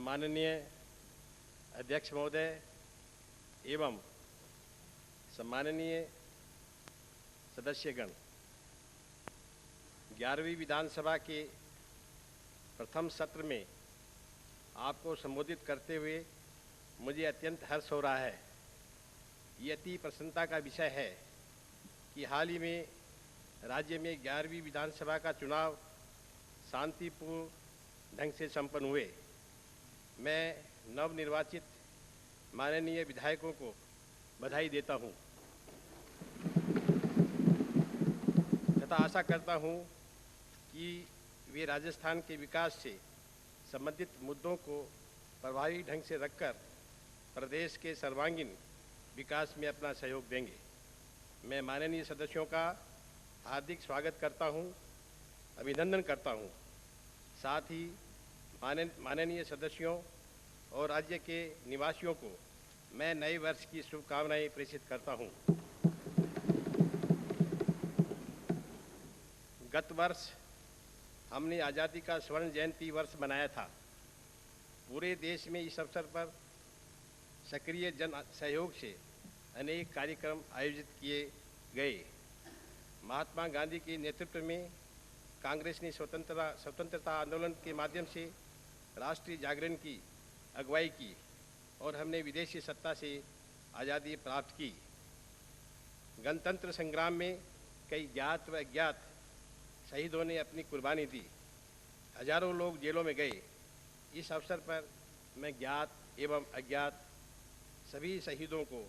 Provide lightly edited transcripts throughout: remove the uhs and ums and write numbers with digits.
सम्माननीय अध्यक्ष महोदय एवं सम्माननीय सदस्यगण, 11वीं विधानसभा के प्रथम सत्र में आपको संबोधित करते हुए मुझे अत्यंत हर्ष हो रहा है। ये अति प्रसन्नता का विषय है कि हाल ही में राज्य में 11वीं विधानसभा का चुनाव शांतिपूर्ण ढंग से संपन्न हुए। मैं नवनिर्वाचित माननीय विधायकों को बधाई देता हूं तथा आशा करता हूं कि वे राजस्थान के विकास से संबंधित मुद्दों को प्रभावी ढंग से रखकर प्रदेश के सर्वांगीण विकास में अपना सहयोग देंगे। मैं माननीय सदस्यों का हार्दिक स्वागत करता हूं, अभिनंदन करता हूं। साथ ही माननीय सदस्यों और राज्य के निवासियों को मैं नए वर्ष की शुभकामनाएं प्रेषित करता हूं। गत वर्ष हमने आज़ादी का स्वर्ण जयंती वर्ष मनाया था। पूरे देश में इस अवसर पर सक्रिय जन सहयोग से अनेक कार्यक्रम आयोजित किए गए। महात्मा गांधी के नेतृत्व में कांग्रेस ने स्वतंत्रता आंदोलन के माध्यम से राष्ट्रीय जागरण की अगुवाई की और हमने विदेशी सत्ता से आज़ादी प्राप्त की। गणतंत्र संग्राम में कई ज्ञात व अज्ञात शहीदों ने अपनी कुर्बानी दी। हजारों लोग जेलों में गए। इस अवसर पर मैं ज्ञात एवं अज्ञात सभी शहीदों को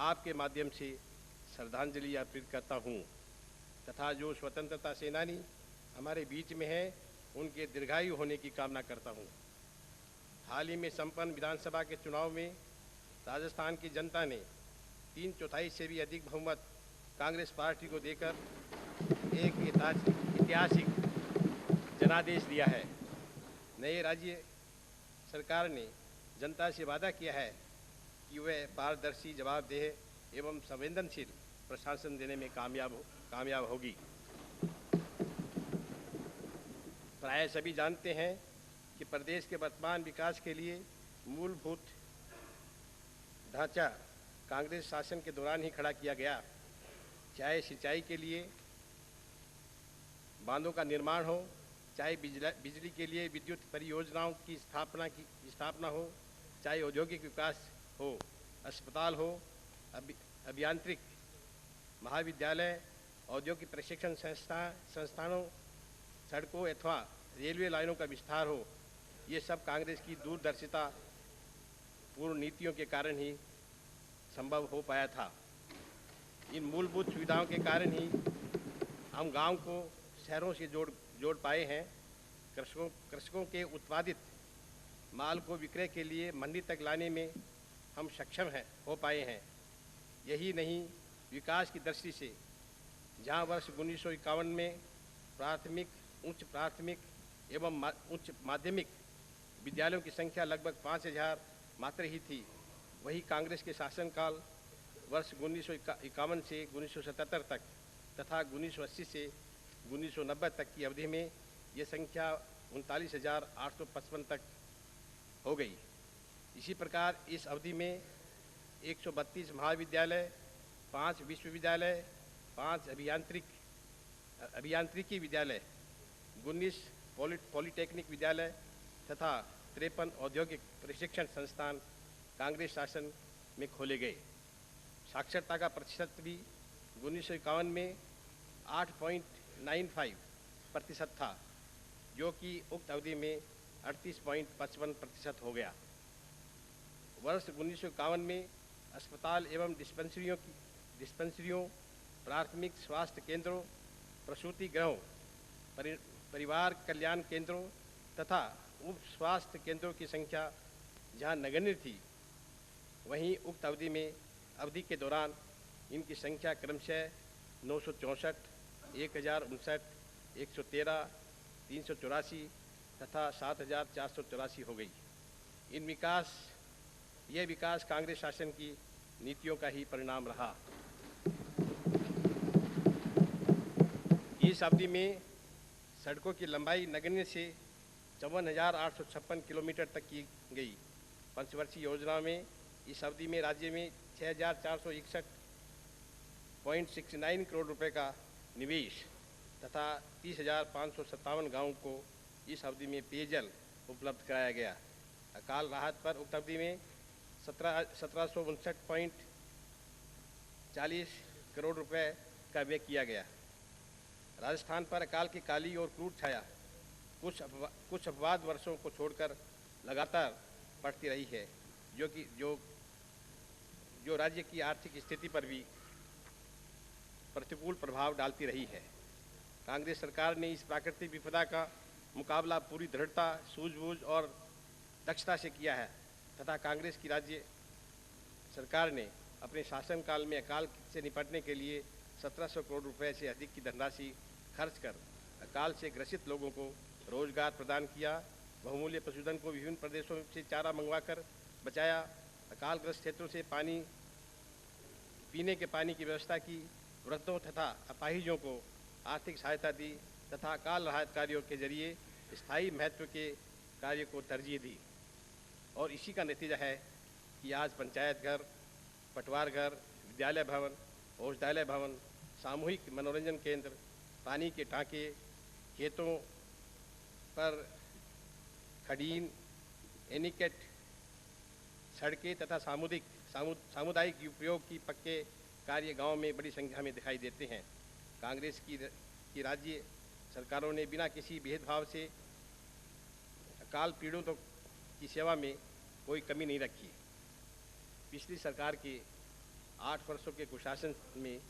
आपके माध्यम से श्रद्धांजलि अर्पित करता हूँ तथा जो स्वतंत्रता सेनानी हमारे बीच में हैं उनके दीर्घायु होने की कामना करता हूँ। हाल ही में संपन्न विधानसभा के चुनाव में राजस्थान की जनता ने 3/4 से भी अधिक बहुमत कांग्रेस पार्टी को देकर एक ऐतिहासिक जनादेश दिया है। नए राज्य सरकार ने जनता से वादा किया है कि वह पारदर्शी, जवाबदेह एवं संवेदनशील प्रशासन देने में कामयाब होगी। प्राय सभी जानते हैं कि प्रदेश के वर्तमान विकास के लिए मूलभूत ढांचा कांग्रेस शासन के दौरान ही खड़ा किया गया। चाहे सिंचाई के लिए बांधों का निर्माण हो, चाहे बिजली के लिए विद्युत परियोजनाओं की स्थापना हो, चाहे औद्योगिक विकास हो, अस्पताल हो, अभियांत्रिक महाविद्यालय, औद्योगिक प्रशिक्षण संस्थानों, सड़कों अथवा रेलवे लाइनों का विस्तार हो, ये सब कांग्रेस की दूरदर्शिता पूर्ण नीतियों के कारण ही संभव हो पाया था। इन मूलभूत सुविधाओं के कारण ही हम गांव को शहरों से जोड़ पाए हैं। कृषकों के उत्पादित माल को विक्रय के लिए मंडी तक लाने में हम सक्षम हो पाए हैं। यही नहीं, विकास की दृष्टि से जहां वर्ष 1951 में प्राथमिक, उच्च प्राथमिक एवं उच्च माध्यमिक विद्यालयों की संख्या लगभग 5000 मात्र ही थी, वही कांग्रेस के शासनकाल वर्ष 1951 से 1977 तक तथा 1980 से 1990 तक की अवधि में ये संख्या 39,855 तक हो गई। इसी प्रकार इस अवधि में 132 महाविद्यालय, 5 विश्वविद्यालय, 5 अभियांत्रिकी विद्यालय, 19 पॉलिटेक्निक विद्यालय तथा 53 औद्योगिक प्रशिक्षण संस्थान कांग्रेस शासन में खोले गए। साक्षरता का प्रतिशत भी 1951 में 8.95% था, जो कि उक्त अवधि में 38.55% हो गया। वर्ष 1951 में अस्पताल एवं डिस्पेंसरियों, प्राथमिक स्वास्थ्य केंद्रों, प्रसूति गृहों, परिवार कल्याण केंद्रों तथा उप स्वास्थ्य केंद्रों की संख्या जहां नगण्य थी, वहीं उक्त अवधि के दौरान इनकी संख्या क्रमशः 964, 1059, 113, 384 तथा 7484 हो गई। यह विकास कांग्रेस शासन की नीतियों का ही परिणाम रहा। इस अवधि में सड़कों की लंबाई नगण्य से 54,856 किलोमीटर तक की गई। पंचवर्षीय योजना में इस अवधि में राज्य में 6,461.69 करोड़ रुपए का निवेश तथा 30,557 गाँवों को इस अवधि में पेयजल उपलब्ध कराया गया। अकाल राहत पर उक्त अवधि में 1759.40 करोड़ रुपए का व्यय किया गया। राजस्थान पर अकाल की काली और क्रूर छाया कुछ अपवाद वर्षों को छोड़कर लगातार पड़ती रही है, जो राज्य की आर्थिक स्थिति पर भी प्रतिकूल प्रभाव डालती रही है। कांग्रेस सरकार ने इस प्राकृतिक विपदा का मुकाबला पूरी दृढ़ता, सूझबूझ और दक्षता से किया है तथा कांग्रेस की राज्य सरकार ने अपने शासनकाल में अकाल से निपटने के लिए 1700 करोड़ रुपए से अधिक की धनराशि खर्च कर अकाल से ग्रसित लोगों को रोजगार प्रदान किया, बहुमूल्य पशुधन को विभिन्न प्रदेशों से चारा मंगवाकर बचाया, अकालग्रस्त क्षेत्रों से पीने के पानी की व्यवस्था की, वृद्धों तथा अपाहिजों को आर्थिक सहायता दी तथा अकाल राहत कार्यों के जरिए स्थायी महत्व के कार्य को तरजीह दी। और इसी का नतीजा है कि आज पंचायत घर, पटवार घर, विद्यालय भवन, औषधालय भवन, सामूहिक मनोरंजन केंद्र, पानी के टांके, खेतों पर खडीन, एनीकट, सड़कें तथा सामुदायिक उपयोग की पक्के कार्य गांव में बड़ी संख्या में दिखाई देते हैं। कांग्रेस की राज्य सरकारों ने बिना किसी भेदभाव से अकाल पीड़ितों की सेवा में कोई कमी नहीं रखी। पिछली सरकार के 8 वर्षों के कुशासन में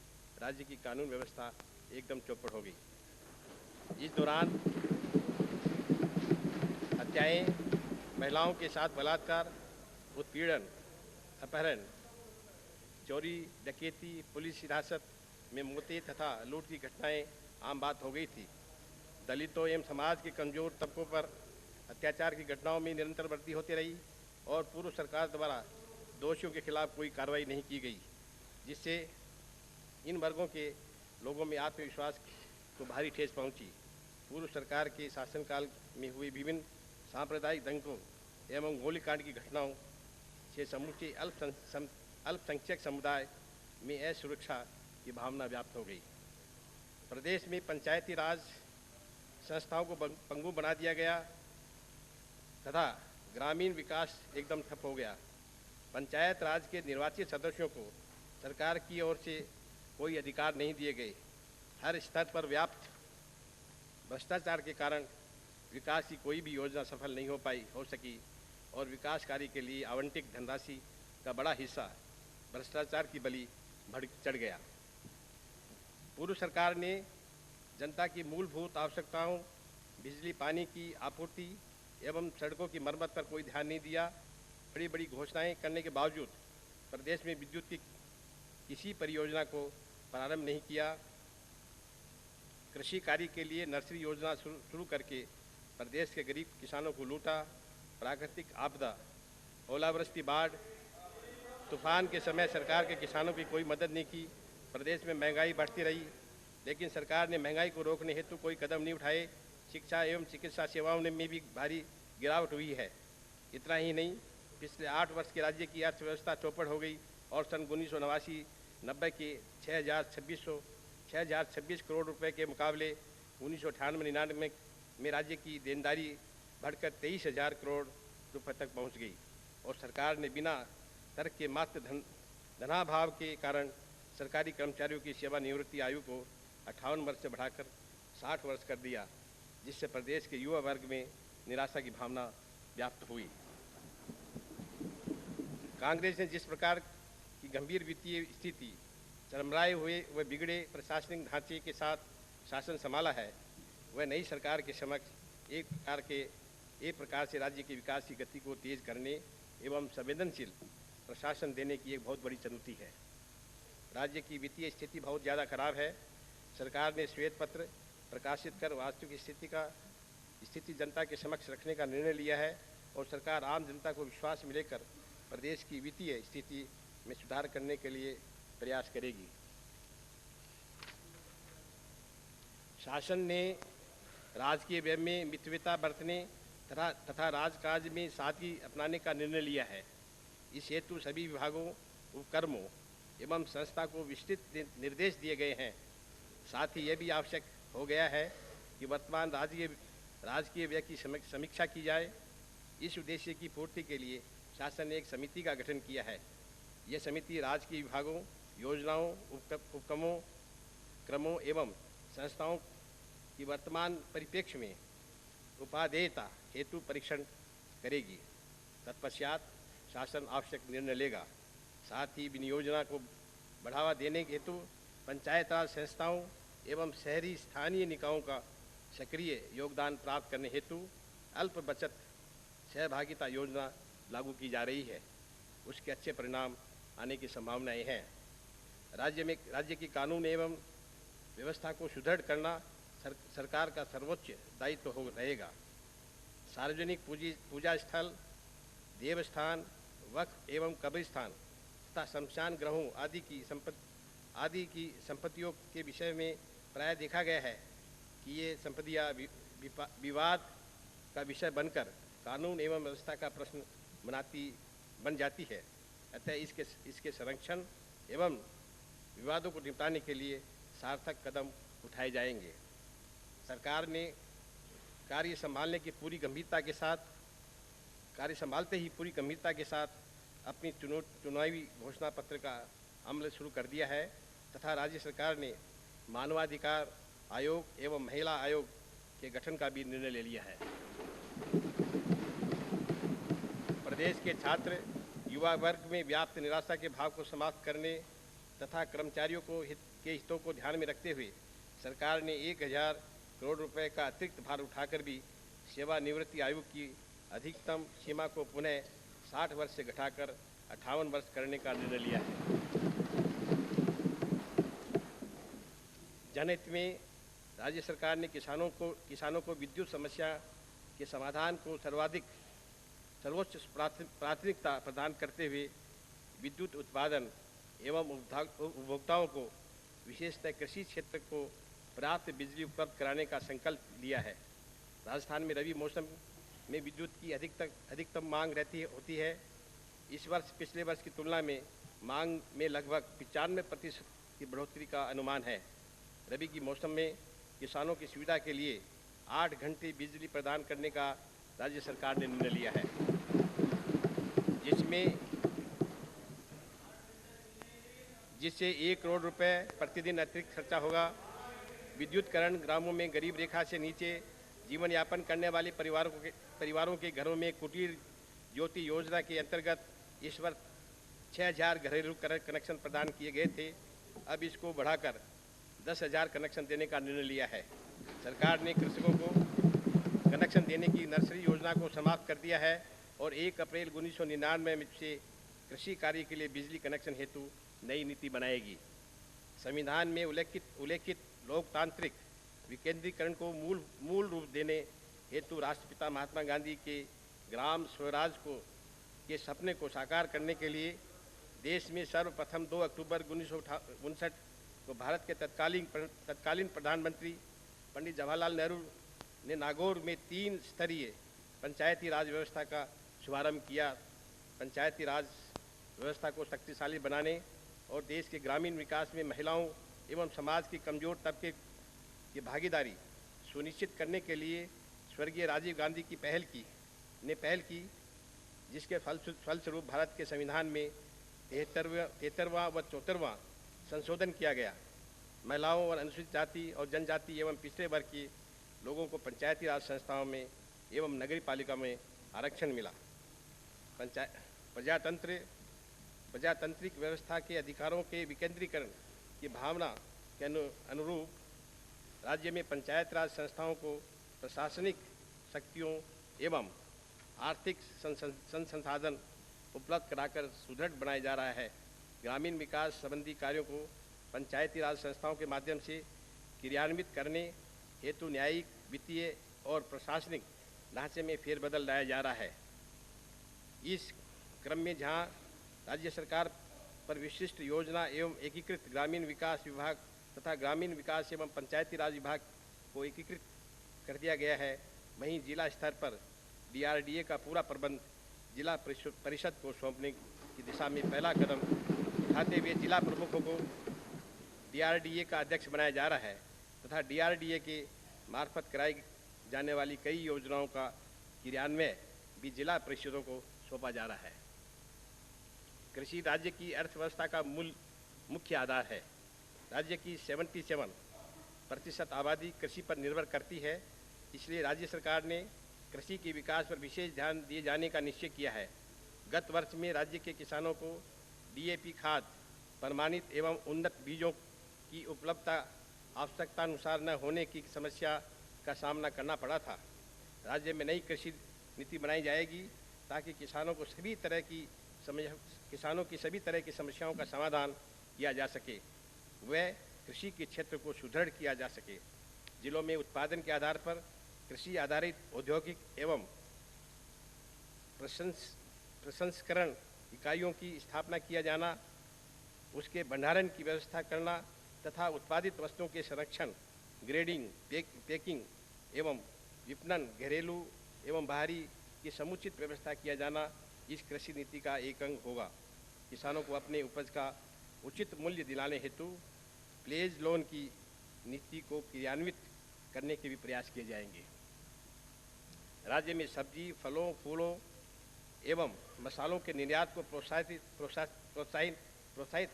राज्य की कानून व्यवस्था एकदम चौपट हो गई। इस दौरान हत्याएं, महिलाओं के साथ बलात्कार, उत्पीड़न, अपहरण, चोरी, डकैती, पुलिस हिरासत में मौतें तथा लूट की घटनाएं आम बात हो गई थी। दलितों एवं समाज के कमजोर तबकों पर अत्याचार की घटनाओं में निरंतर वृद्धि होती रही और पूर्व सरकार द्वारा दोषियों के खिलाफ कोई कार्रवाई नहीं की गई, जिससे इन वर्गों के लोगों में आत्मविश्वास को भारी ठेस पहुंची। पूर्व सरकार के शासनकाल में हुई विभिन्न सांप्रदायिक दंगों एवं गोलीकांड की घटनाओं से समूचे अल्पसंख्यक समुदाय में असुरक्षा की भावना व्याप्त हो गई। प्रदेश में पंचायती राज संस्थाओं को पंगु बना दिया गया तथा ग्रामीण विकास एकदम ठप हो गया। पंचायत राज के निर्वाचित सदस्यों को सरकार की ओर से कोई अधिकार नहीं दिए गए। हर स्तर पर व्याप्त भ्रष्टाचार के कारण विकास की कोई भी योजना सफल नहीं हो सकी और विकास कार्य के लिए आवंटित धनराशि का बड़ा हिस्सा भ्रष्टाचार की बलि चढ़ गया। पूर्व सरकार ने जनता की मूलभूत आवश्यकताओं, बिजली पानी की आपूर्ति एवं सड़कों की मरम्मत पर कोई ध्यान नहीं दिया। बड़ी बड़ी घोषणाएं करने के बावजूद प्रदेश में विद्युत की किसी परियोजना को प्रारंभ नहीं किया। कृषि कार्य के लिए नर्सरी योजना शुरू करके प्रदेश के गरीब किसानों को लूटा। प्राकृतिक आपदा, ओलावृष्टि, बाढ़, तूफान के समय सरकार के किसानों की कोई मदद नहीं की। प्रदेश में महंगाई बढ़ती रही, लेकिन सरकार ने महंगाई को रोकने हेतु कोई कदम नहीं उठाए। शिक्षा एवं चिकित्सा सेवाओं में भी भारी गिरावट हुई है। इतना ही नहीं, पिछले 8 वर्ष के राज्य की अर्थव्यवस्था चौपट हो गई और सन 1989 के 6,026 करोड़ रुपए के मुकाबले 1998-99 में राज्य की देनदारी बढ़कर 23,000 करोड़ रुपए तक पहुंच गई और सरकार ने बिना तर्क के मात्र धनाभाव के कारण सरकारी कर्मचारियों की सेवानिवृत्ति आयु को 58 वर्ष से बढ़ाकर 60 वर्ष कर दिया, जिससे प्रदेश के युवा वर्ग में निराशा की भावना व्याप्त हुई। कांग्रेस ने जिस प्रकार की गंभीर वित्तीय स्थिति, चरमराए हुए व बिगड़े प्रशासनिक ढांचे के साथ शासन संभाला है, वह नई सरकार के समक्ष एक प्रकार से राज्य के विकास की गति को तेज करने एवं संवेदनशील प्रशासन देने की एक बहुत बड़ी चुनौती है। राज्य की वित्तीय स्थिति बहुत ज़्यादा खराब है। सरकार ने श्वेत पत्र प्रकाशित कर वास्तविक स्थिति जनता के समक्ष रखने का निर्णय लिया है और सरकार आम जनता को विश्वास में लेकर प्रदेश की वित्तीय स्थिति में सुधार करने के लिए प्रयास करेगी। शासन ने राजकीय व्यय में मितव्ययता बरतने तथा राजकाज में सादगी अपनाने का निर्णय लिया है। इस हेतु सभी विभागों, उपक्रमों एवं संस्था को विस्तृत निर्देश दिए गए हैं। साथ ही यह भी आवश्यक हो गया है कि वर्तमान राजकीय व्यय की समीक्षा की जाए। इस उद्देश्य की पूर्ति के लिए शासन ने एक समिति का गठन किया है। यह समिति राजकीय विभागों, योजनाओं, क्रमों एवं संस्थाओं की वर्तमान परिप्रेक्ष्य में उपादेयता हेतु परीक्षण करेगी। तत्पश्चात शासन आवश्यक निर्णय लेगा। साथ ही विनियोजना को बढ़ावा देने हेतु पंचायत राज संस्थाओं एवं शहरी स्थानीय निकायों का सक्रिय योगदान प्राप्त करने हेतु अल्प बचत सहभागिता योजना लागू की जा रही है। उसके अच्छे परिणाम आने की संभावनाएं हैं। राज्य की कानून एवं व्यवस्था को सुदृढ़ करना सरकार का सर्वोच्च दायित्व हो रहेगा। सार्वजनिक पूजा स्थल, देवस्थान, वक्फ एवं कब्रिस्तान तथा शमशान ग्रहों आदि की संपत्तियों के विषय में प्राय देखा गया है कि ये संपत्तियां विवाद का विषय बनकर कानून एवं व्यवस्था का प्रश्न बन जाती है। अतः इसके संरक्षण एवं विवादों को निपटाने के लिए सार्थक कदम उठाए जाएंगे। सरकार ने कार्य संभालते ही पूरी गंभीरता के साथ अपनी चुनावी घोषणा पत्र का अमल शुरू कर दिया है तथा राज्य सरकार ने मानवाधिकार आयोग एवं महिला आयोग के गठन का भी निर्णय ले लिया है। प्रदेश के छात्र युवा वर्ग में व्याप्त निराशा के भाव को समाप्त करने तथा कर्मचारियों के हितों को ध्यान में रखते हुए सरकार ने 1000 करोड़ रुपए का अतिरिक्त भार उठाकर भी सेवानिवृत्ति आयु की अधिकतम सीमा को पुनः 60 वर्ष से घटाकर 58 वर्ष करने का निर्णय लिया है। जनहित में राज्य सरकार ने किसानों को विद्युत समस्या के समाधान को सर्वोच्च प्राथमिकता प्रदान करते हुए विद्युत उत्पादन एवं उपभोक्ताओं को विशेषतः कृषि क्षेत्र को पर्याप्त बिजली उपलब्ध कराने का संकल्प लिया है। राजस्थान में रबी मौसम में विद्युत की अधिकतम मांग होती है। इस वर्ष पिछले वर्ष की तुलना में मांग में लगभग 95% की बढ़ोतरी का अनुमान है। रबी की मौसम में किसानों की सुविधा के लिए 8 घंटे बिजली प्रदान करने का राज्य सरकार ने निर्णय लिया है, जिससे 1 करोड़ रुपए प्रतिदिन अतिरिक्त खर्चा होगा। विद्युतकरण ग्रामों में गरीब रेखा से नीचे जीवन यापन करने वाले परिवारों के घरों में कुटीर ज्योति योजना के अंतर्गत इस वर्ष 6000 घरेलू कनेक्शन प्रदान किए गए थे। अब इसको बढ़ाकर 10,000 कनेक्शन देने का निर्णय लिया है। सरकार ने कृषकों को कनेक्शन देने की नर्सरी योजना को समाप्त कर दिया है और 1 अप्रैल 1999 से कृषि कार्य के लिए बिजली कनेक्शन हेतु नई नीति बनाएगी। संविधान में उल्लेखित लोकतांत्रिक विकेंद्रीकरण को मूल रूप देने हेतु राष्ट्रपिता महात्मा गांधी के ग्राम स्वराज के सपने को साकार करने के लिए देश में सर्वप्रथम 2 अक्टूबर 1959 को भारत के तत्कालीन प्रधानमंत्री पंडित जवाहरलाल नेहरू ने नागौर में 3 स्तरीय पंचायती राज व्यवस्था का शुभारंभ किया। पंचायती राज व्यवस्था को शक्तिशाली बनाने और देश के ग्रामीण विकास में महिलाओं एवं समाज के कमजोर तबके की भागीदारी सुनिश्चित करने के लिए स्वर्गीय राजीव गांधी की पहल की, जिसके फलस्वरूप भारत के संविधान में 73वां व 74वां संशोधन किया गया। महिलाओं और अनुसूचित जाति और जनजाति एवं पिछड़े वर्ग के लोगों को पंचायती राज संस्थाओं में एवं नगरीय पालिका में आरक्षण मिला। प्रजातांत्रिक व्यवस्था के अधिकारों के विकेंद्रीकरण की भावना के अनुरूप राज्य में पंचायत राज संस्थाओं को प्रशासनिक शक्तियों एवं आर्थिक संसाधन उपलब्ध कराकर सुदृढ़ बनाया जा रहा है। ग्रामीण विकास संबंधी कार्यों को पंचायती राज संस्थाओं के माध्यम से क्रियान्वित करने हेतु न्यायिक, वित्तीय और प्रशासनिक ढांचे में फेरबदल लाया जा रहा है। इस क्रम में जहां राज्य सरकार पर विशिष्ट योजना एवं एकीकृत ग्रामीण विकास विभाग तथा ग्रामीण विकास एवं पंचायती राज विभाग को एकीकृत कर दिया गया है, वहीं जिला स्तर पर डीआरडीए का पूरा प्रबंध जिला परिषद को सौंपने की दिशा में पहला कदम उठाते हुए जिला प्रमुखों को डीआरडीए का अध्यक्ष बनाया जा रहा है तथा डीआरडीए के मार्फत कराई जाने वाली कई योजनाओं का क्रियान्वयन भी जिला परिषदों को सौंपा जा रहा है। कृषि राज्य की अर्थव्यवस्था का मुख्य आधार है। राज्य की 77% आबादी कृषि पर निर्भर करती है, इसलिए राज्य सरकार ने कृषि के विकास पर विशेष ध्यान दिए जाने का निश्चय किया है। गत वर्ष में राज्य के किसानों को डीएपी खाद, प्रमाणित एवं उन्नत बीजों की उपलब्धता आवश्यकतानुसार न होने की समस्या का सामना करना पड़ा था। राज्य में नई कृषि नीति बनाई जाएगी ताकि किसानों की सभी तरह की समस्याओं का समाधान किया जा सके, वह कृषि के क्षेत्र को सुदृढ़ किया जा सके। जिलों में उत्पादन के आधार पर कृषि आधारित औद्योगिक एवं प्रसंस्करण इकाइयों की स्थापना किया जाना, उसके भंडारण की व्यवस्था करना तथा उत्पादित वस्तुओं के संरक्षण, ग्रेडिंग, पैकिंग एवं विपणन, घरेलू एवं बाहरी की समुचित व्यवस्था किया जाना इस कृषि नीति का एक अंग होगा। किसानों को अपने उपज का उचित मूल्य दिलाने हेतु प्लेज लोन की नीति को क्रियान्वित करने के भी प्रयास किए जाएंगे। राज्य में सब्जी, फलों, फूलों एवं मसालों के निर्यात को प्रोत्साहित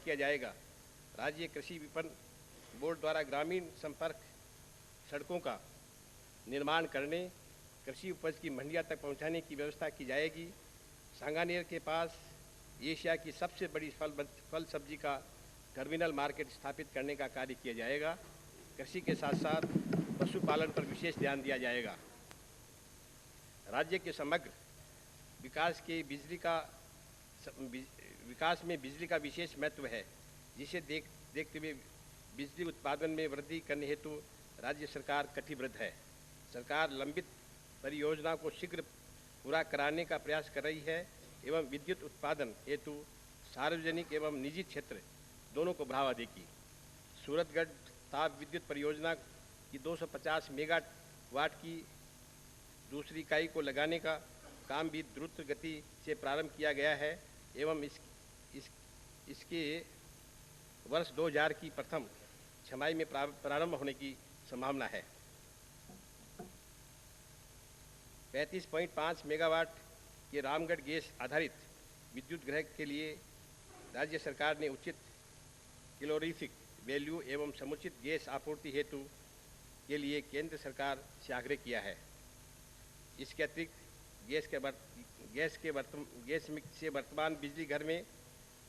किया जाएगा। राज्य कृषि विपणन बोर्ड द्वारा ग्रामीण संपर्क सड़कों का निर्माण करने, कृषि उपज की मंडियां तक पहुंचाने की व्यवस्था की जाएगी। सांगानेर के पास एशिया की सबसे बड़ी फल सब्जी का टर्मिनल मार्केट स्थापित करने का कार्य किया जाएगा। कृषि के साथ साथ पशुपालन पर विशेष ध्यान दिया जाएगा। राज्य के समग्र विकास में बिजली का विशेष महत्व है, जिसे देखते हुए बिजली उत्पादन में वृद्धि करने हेतु राज्य सरकार कटिबद्ध है। सरकार लंबित परियोजना को शीघ्र पूरा कराने का प्रयास कर रही है एवं विद्युत उत्पादन हेतु सार्वजनिक एवं निजी क्षेत्र दोनों को बढ़ावा देगी। सूरतगढ़ ताप विद्युत परियोजना की 250 मेगावाट की दूसरी इकाई को लगाने का काम भी द्रुत गति से प्रारंभ किया गया है एवं इसके वर्ष 2000 की प्रथम छमाही में प्रारंभ होने की संभावना है। 35.5 मेगावाट के रामगढ़ गैस आधारित विद्युत गृह के लिए राज्य सरकार ने उचित कैलोरीफिक वैल्यू एवं समुचित गैस आपूर्ति हेतु के लिए केंद्र सरकार से आग्रह किया है। इसके अतिरिक्त गैस से वर्तमान बिजली घर में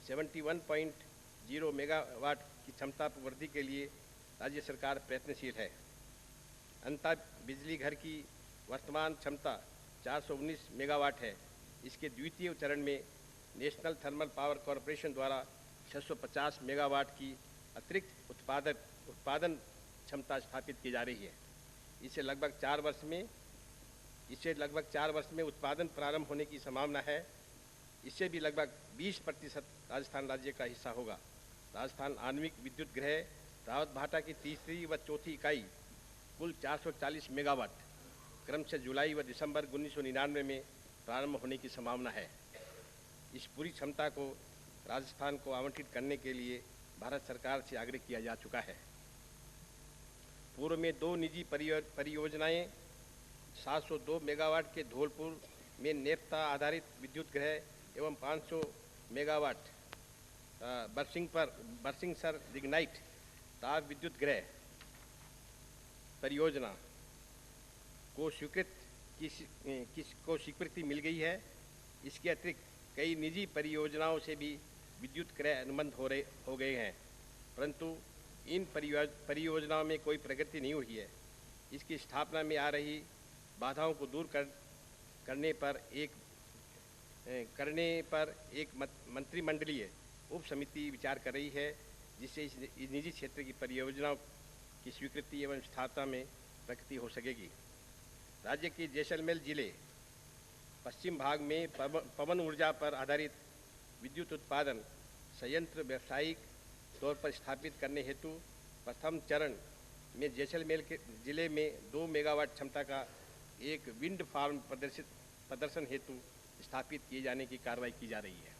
71.0 मेगावाट की क्षमता वृद्धि के लिए राज्य सरकार प्रयत्नशील है। अंततः बिजली घर की वर्तमान क्षमता 419 मेगावाट है। इसके द्वितीय चरण में नेशनल थर्मल पावर कॉरपोरेशन द्वारा 650 मेगावाट की अतिरिक्त उत्पादन क्षमता स्थापित की जा रही है। इसे लगभग 4 वर्ष में उत्पादन प्रारंभ होने की संभावना है। इससे भी लगभग 20% राजस्थान राज्य का हिस्सा होगा। राजस्थान आणविक विद्युत गृह रावतभाटा की तीसरी व चौथी इकाई कुल 440 मेगावाट क्रमशः जुलाई व दिसंबर 1999 में प्रारंभ होने की संभावना है। इस पूरी क्षमता को राजस्थान को आवंटित करने के लिए भारत सरकार से आग्रह किया जा चुका है। पूर्व में 2 निजी परियोजनाएं 702 मेगावाट के धौलपुर में नेफ्ता आधारित विद्युत गृह एवं 500 मेगावाट बरसिंगसर लिग्नाइट ताप विद्युत गृह परियोजना को स्वीकृति मिल गई है। इसके अतिरिक्त कई निजी परियोजनाओं से भी विद्युत क्रय अनुबंध हो गए हैं, परंतु इन परियोजनाओं में कोई प्रगति नहीं हुई है। इसकी स्थापना में आ रही बाधाओं को दूर करने पर एक मंत्रिमंडलीय उप समिति विचार कर रही है, जिससे इस निजी क्षेत्र की परियोजनाओं की स्वीकृति एवं स्थापना में प्रगति हो सकेगी। राज्य के जैसलमेर जिले पश्चिम भाग में पवन ऊर्जा पर आधारित विद्युत उत्पादन संयंत्र व्यावसायिक तौर पर स्थापित करने हेतु प्रथम चरण में जैसलमेर के जिले में 2 मेगावाट क्षमता का एक विंड फार्म प्रदर्शन हेतु स्थापित किए जाने की कार्रवाई की जा रही है।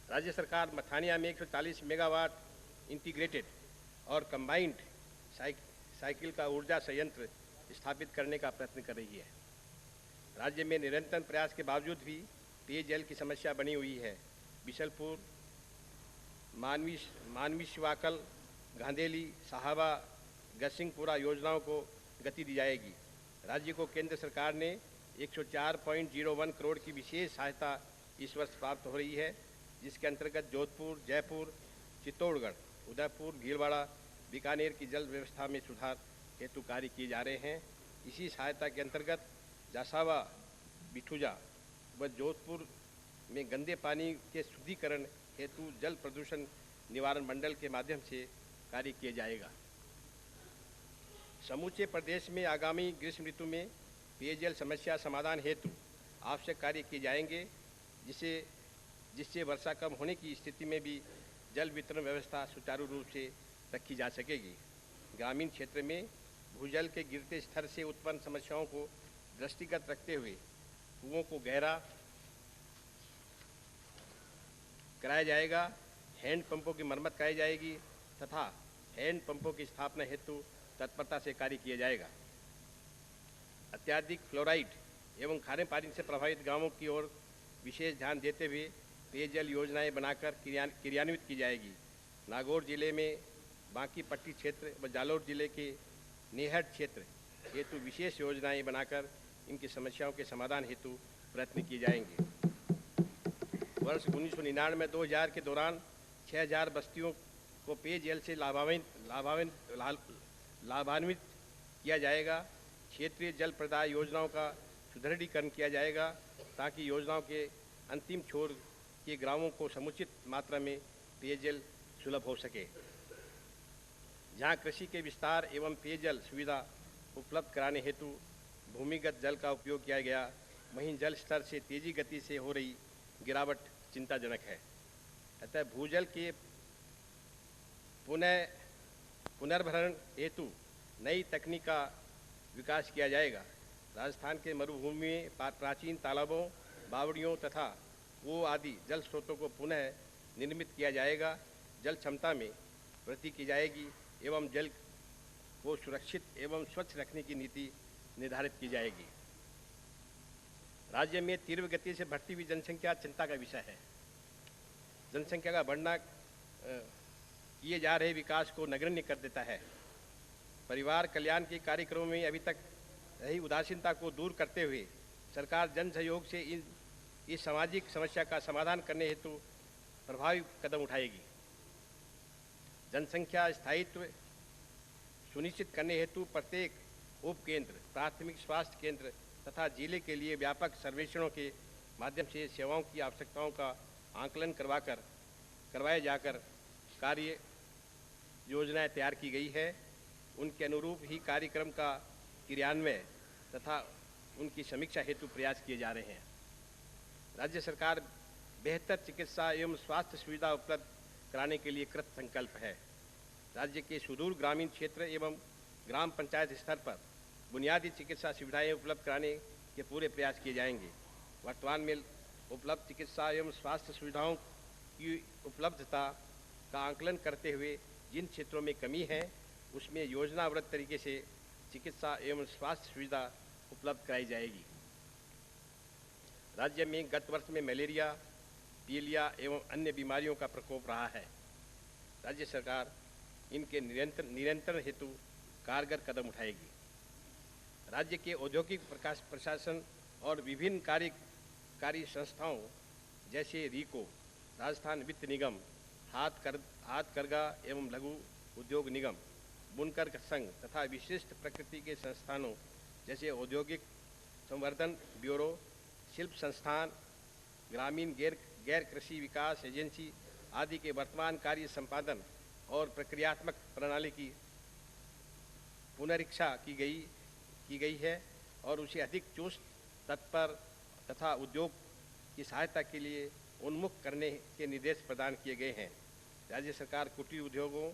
राज्य सरकार मथानिया में 140 मेगावाट इंटीग्रेटेड और कंबाइंड साइकिल का ऊर्जा संयंत्र स्थापित करने का प्रयत्न कर रही है। राज्य में निरंतर प्रयास के बावजूद भी पेयजल की समस्या बनी हुई है। बिशलपुर, मानवी शिवाकल, गांधेली, साहबा, गसिंगपुरा योजनाओं को गति दी जाएगी। राज्य को केंद्र सरकार ने 104.01 करोड़ की विशेष सहायता इस वर्ष प्राप्त हो रही है, जिसके अंतर्गत जोधपुर, जयपुर, चित्तौड़गढ़, उदयपुर, भीलवाड़ा, बीकानेर की जल व्यवस्था में सुधार हेतु कार्य किए जा रहे हैं। इसी सहायता के अंतर्गत जासावा, बिठूजा व जोधपुर में गंदे पानी के शुद्धिकरण हेतु जल प्रदूषण निवारण मंडल के माध्यम से कार्य किया जाएगा। समूचे प्रदेश में आगामी ग्रीष्म ऋतु में पेयजल समस्या समाधान हेतु आवश्यक कार्य किए जाएंगे, जिससे वर्षा कम होने की स्थिति में भी जल वितरण व्यवस्था सुचारू रूप से रखी जा सकेगी। ग्रामीण क्षेत्र में भूजल के गिरते स्तर से उत्पन्न समस्याओं को दृष्टिगत रखते हुए कुओं को गहरा कराया जाएगा, हैंडपंपों की मरम्मत कराई जाएगी तथा हैंडपंपों की स्थापना हेतु तत्परता से कार्य किया जाएगा। अत्यधिक फ्लोराइड एवं खारे पानी से प्रभावित गांवों की ओर विशेष ध्यान देते हुए पेयजल योजनाएं बनाकर क्रियान्वित की जाएगी। नागौर जिले में बांकी पट्टी क्षेत्र व जालौर जिले के नेहट क्षेत्र हेतु विशेष योजनाएं बनाकर इनकी समस्याओं के समाधान हेतु प्रयत्न किए जाएंगे। वर्ष 1999-2000 के दौरान 6000 बस्तियों को पेयजल से लाभान्वित किया जाएगा। क्षेत्रीय जल प्रदाय योजनाओं का सुदृढ़ीकरण किया जाएगा ताकि योजनाओं के अंतिम छोर के ग्रामों को समुचित मात्रा में पेयजल सुलभ हो सके। जहां कृषि के विस्तार एवं पेयजल सुविधा उपलब्ध कराने हेतु भूमिगत जल का उपयोग किया गया, वहीं जल स्तर से तेजी गति से हो रही गिरावट चिंताजनक है। अतः भूजल के पुनर्भरण हेतु नई तकनीक का विकास किया जाएगा। राजस्थान के मरुभूमि में प्राचीन तालाबों, बावड़ियों तथा कुओं आदि जल स्रोतों को पुनः निर्मित किया जाएगा। जल क्षमता में वृद्धि की जाएगी एवं जल को सुरक्षित एवं स्वच्छ रखने की नीति निर्धारित की जाएगी। राज्य में तीव्र गति से बढ़ती हुई जनसंख्या चिंता का विषय है। जनसंख्या का बढ़ना किए जा रहे विकास को नगण्य कर देता है। परिवार कल्याण के कार्यक्रमों में अभी तक रही उदासीनता को दूर करते हुए सरकार जन सहयोग से इस सामाजिक समस्या का समाधान करने हेतु प्रभावी कदम उठाएगी। जनसंख्या स्थायित्व सुनिश्चित करने हेतु प्रत्येक उपकेंद्र, प्राथमिक स्वास्थ्य केंद्र तथा जिले के लिए व्यापक सर्वेक्षणों के माध्यम से सेवाओं की आवश्यकताओं का आकलन करवाए जाकर कार्य योजनाएं तैयार की गई है। उनके अनुरूप ही कार्यक्रम का क्रियान्वयन तथा उनकी समीक्षा हेतु प्रयास किए जा रहे हैं। राज्य सरकार बेहतर चिकित्सा एवं स्वास्थ्य सुविधा उपलब्ध कराने के लिए कृत संकल्प है। राज्य के सुदूर ग्रामीण क्षेत्र एवं ग्राम पंचायत स्तर पर बुनियादी चिकित्सा सुविधाएं उपलब्ध कराने के पूरे प्रयास किए जाएंगे। वर्तमान में उपलब्ध चिकित्सा एवं स्वास्थ्य सुविधाओं की उपलब्धता का आकलन करते हुए जिन क्षेत्रों में कमी है उसमें योजनाबद्ध तरीके से चिकित्सा एवं स्वास्थ्य सुविधा उपलब्ध कराई जाएगी। राज्य में गत वर्ष में मलेरिया, पीलिया एवं अन्य बीमारियों का प्रकोप रहा है। राज्य सरकार इनके नियंत्रण हेतु कारगर कदम उठाएगी। राज्य के औद्योगिक प्रशासन और विभिन्न कार्यकारी संस्थाओं जैसे रीको, राजस्थान वित्त निगम, हाथकरघा एवं लघु उद्योग निगम, बुनकर संघ तथा विशिष्ट प्रकृति के संस्थानों जैसे औद्योगिक संवर्धन ब्यूरो, शिल्प संस्थान, ग्रामीण गैर कृषि विकास एजेंसी आदि के वर्तमान कार्य संपादन और प्रक्रियात्मक प्रणाली की पुनरीक्षा की गई है और उसे अधिक चुस्त, तत्पर तथा उद्योग की सहायता के लिए उन्मुख करने के निर्देश प्रदान किए गए हैं। राज्य सरकार कुटीर उद्योगों,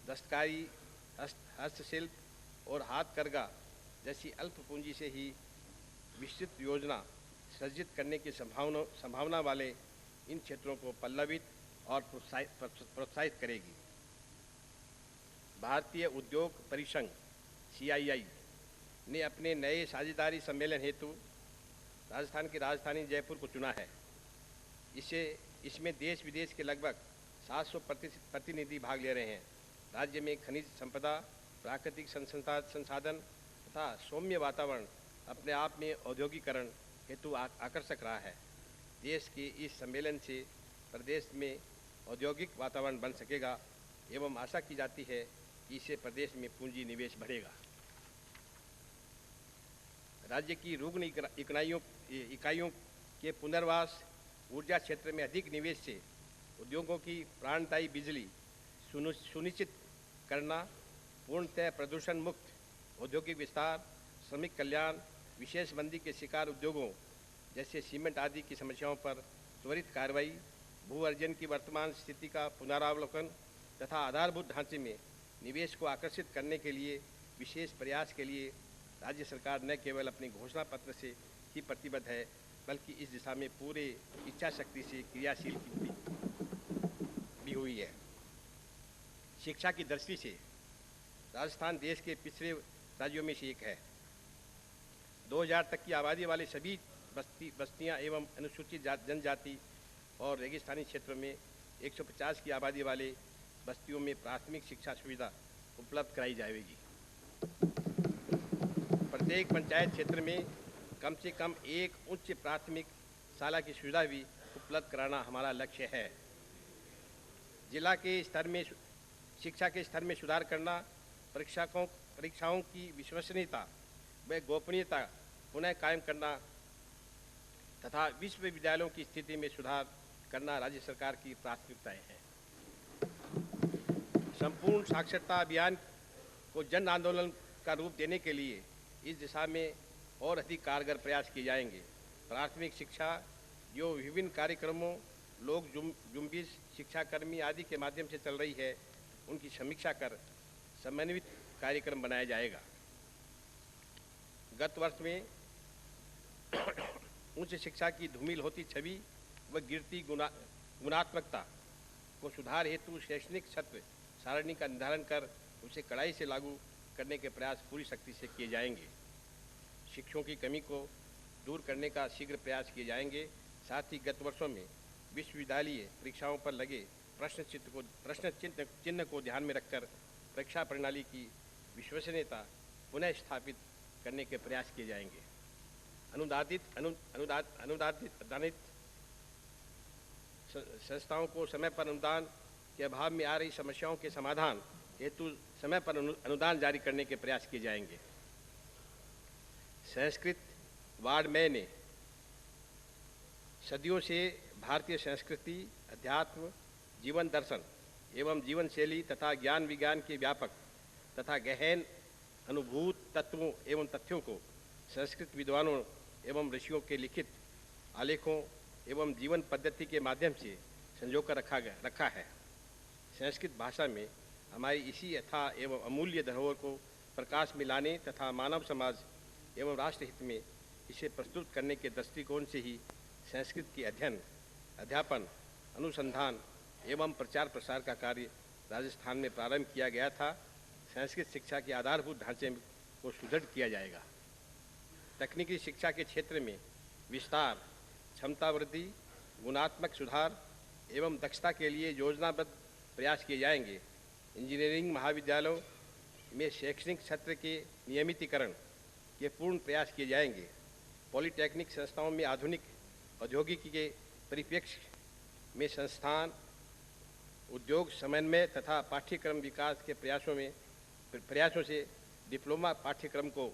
दस्तकारी, हस्तशिल्प और हाथकरघा जैसी अल्प पूंजी से ही विस्तृत योजना सृजित करने की संभावना वाले इन क्षेत्रों को पल्लवित और प्रोत्साहित करेगी। भारतीय उद्योग परिसंघ CII ने अपने नए साझेदारी सम्मेलन हेतु राजस्थान की राजधानी जयपुर को चुना है। इसमें देश विदेश के लगभग 700 प्रतिनिधि भाग ले रहे हैं। राज्य में खनिज संपदा, प्राकृतिक संसाधन तथा सौम्य वातावरण अपने आप में औद्योगिकरण हेतु आकर्षक रहा है। देश के इस सम्मेलन से प्रदेश में औद्योगिक वातावरण बन सकेगा एवं आशा की जाती है कि इससे प्रदेश में पूंजी निवेश बढ़ेगा। राज्य की रुग्ण इकाइयों के पुनर्वास, ऊर्जा क्षेत्र में अधिक निवेश से उद्योगों की प्राणदायी बिजली सुनिश्चित करना, पूर्णतः प्रदूषण मुक्त औद्योगिक विस्तार, श्रमिक कल्याण, विशेष मंदी के शिकार उद्योगों जैसे सीमेंट आदि की समस्याओं पर त्वरित कार्रवाई, भू अर्जन की वर्तमान स्थिति का पुनरावलोकन तथा आधारभूत ढांचे में निवेश को आकर्षित करने के लिए विशेष प्रयास के लिए राज्य सरकार न केवल अपने घोषणा पत्र से ही प्रतिबद्ध है, बल्कि इस दिशा में पूरे इच्छा शक्ति से क्रियाशील भी हुई है। शिक्षा की दृष्टि से राजस्थान देश के पिछड़े राज्यों में से एक है। 2000 तक की आबादी वाले सभी बस्तियां एवं अनुसूचित जनजाति और रेगिस्तानी क्षेत्रों में 150 की आबादी वाले बस्तियों में प्राथमिक शिक्षा सुविधा उपलब्ध कराई जाएगी। प्रत्येक पंचायत क्षेत्र में कम से कम एक उच्च प्राथमिक शाला की सुविधा भी उपलब्ध कराना हमारा लक्ष्य है। जिला के स्तर में शिक्षा के स्तर में सुधार करना, परीक्षाओं की विश्वसनीयता व गोपनीयता पुनः कायम करना तथा विश्वविद्यालयों की स्थिति में सुधार करना राज्य सरकार की प्राथमिकताएं हैं। संपूर्ण साक्षरता अभियान को जन आंदोलन का रूप देने के लिए इस दिशा में और अधिक कारगर प्रयास किए जाएंगे। प्राथमिक शिक्षा जो विभिन्न कार्यक्रमों, लोक जुम्बिश, शिक्षाकर्मी आदि के माध्यम से चल रही है, उनकी समीक्षा कर समन्वित कार्यक्रम बनाया जाएगा। गत वर्ष में उच्च शिक्षा की धूमिल होती छवि व गिरती गुणात्मकता को सुधार हेतु शैक्षणिक सत्र सारणी का निर्धारण कर उसे कड़ाई से लागू करने के प्रयास पूरी शक्ति से किए जाएंगे। शिक्षकों की कमी को दूर करने का शीघ्र प्रयास किए जाएंगे। साथ ही गत वर्षों में विश्वविद्यालयीय परीक्षाओं पर लगे प्रश्न चिन्ह को ध्यान में रखकर परीक्षा प्रणाली की विश्वसनीयता पुनः स्थापित करने के प्रयास किए जाएंगे। अनुदानित संस्थाओं को समय पर अनुदान के अभाव में आ रही समस्याओं के समाधान हेतु समय पर अनुदान जारी करने के प्रयास किए जाएंगे। संस्कृत वाङ्मय ने सदियों से भारतीय संस्कृति, अध्यात्म, जीवन दर्शन एवं जीवन शैली तथा ज्ञान विज्ञान के व्यापक तथा गहन अनुभूत तत्वों एवं तथ्यों को संस्कृत विद्वानों एवं ऋषियों के लिखित आलेखों एवं जीवन पद्धति के माध्यम से संजोकर रखा है। संस्कृत भाषा में हमारी इसी अथाह एवं अमूल्य धरोहर को प्रकाश में लाने तथा मानव समाज एवं राष्ट्र हित में इसे प्रस्तुत करने के दृष्टिकोण से ही संस्कृत की अध्ययन, अध्यापन, अनुसंधान एवं प्रचार प्रसार का कार्य राजस्थान में प्रारंभ किया गया था। संस्कृत शिक्षा के आधारभूत ढांचे को सुदृढ़ किया जाएगा। तकनीकी शिक्षा के क्षेत्र में विस्तार, क्षमता वृद्धि, गुणात्मक सुधार एवं दक्षता के लिए योजनाबद्ध प्रयास किए जाएंगे। इंजीनियरिंग महाविद्यालयों में शैक्षणिक सत्र के नियमितीकरण के पूर्ण प्रयास किए जाएंगे। पॉलिटेक्निक संस्थाओं में आधुनिक औद्योगिकी के परिप्रेक्ष्य में संस्थान, उद्योग समन्वय तथा पाठ्यक्रम विकास के प्रयासों से डिप्लोमा पाठ्यक्रम को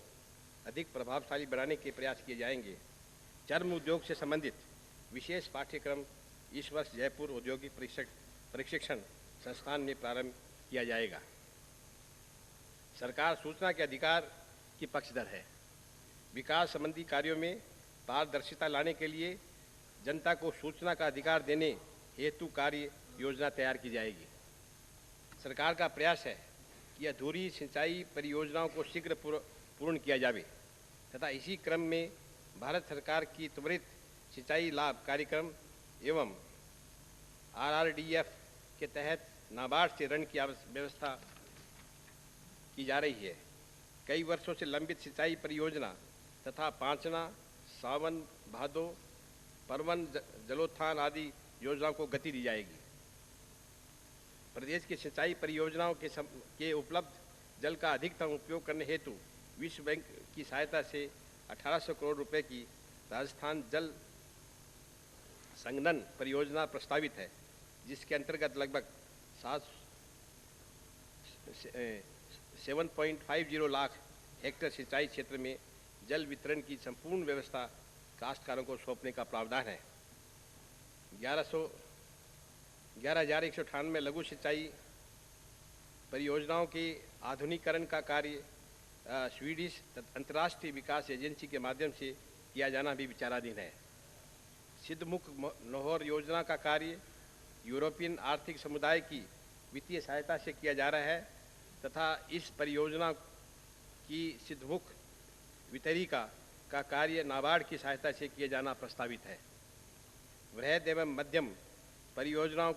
अधिक प्रभावशाली बनाने के प्रयास किए जाएंगे। चर्म उद्योग से संबंधित विशेष पाठ्यक्रम इस वर्ष जयपुर औद्योगिक प्रशिक्षण संस्थान में प्रारंभ किया जाएगा। सरकार सूचना के अधिकार की पक्षधर है। विकास संबंधी कार्यों में पारदर्शिता लाने के लिए जनता को सूचना का अधिकार देने हेतु कार्य योजना तैयार की जाएगी। सरकार का प्रयास है कि अधूरी सिंचाई परियोजनाओं को शीघ्र पूर्ण किया जावे तथा इसी क्रम में भारत सरकार की त्वरित सिंचाई लाभ कार्यक्रम एवं आरआरडीएफ के तहत नाबार्ड से ऋण की व्यवस्था की जा रही है। कई वर्षों से लंबित सिंचाई परियोजना तथा पांचना, सावन, भादो, परवन, जलोत्थान आदि योजनाओं को गति दी जाएगी। प्रदेश की सिंचाई परियोजनाओं के उपलब्ध जल का अधिकतम उपयोग करने हेतु विश्व बैंक की सहायता से 1800 करोड़ रुपए की राजस्थान जल संघनन परियोजना प्रस्तावित है, जिसके अंतर्गत लगभग 750 लाख हेक्टेयर सिंचाई क्षेत्र में जल वितरण की संपूर्ण व्यवस्था काश्तकारों को सौंपने का प्रावधान है। 11,198 लघु सिंचाई परियोजनाओं के आधुनिकीकरण का कार्य स्वीडिश अंतर्राष्ट्रीय विकास एजेंसी के माध्यम से किया जाना भी विचाराधीन है। सिद्धमुख नहर योजना का कार्य यूरोपियन आर्थिक समुदाय की वित्तीय सहायता से किया जा रहा है तथा इस परियोजना की सिद्धमुख वितरिका का कार्य नाबार्ड की सहायता से किया जाना प्रस्तावित है। वृहद एवं मध्यम परियोजनाओं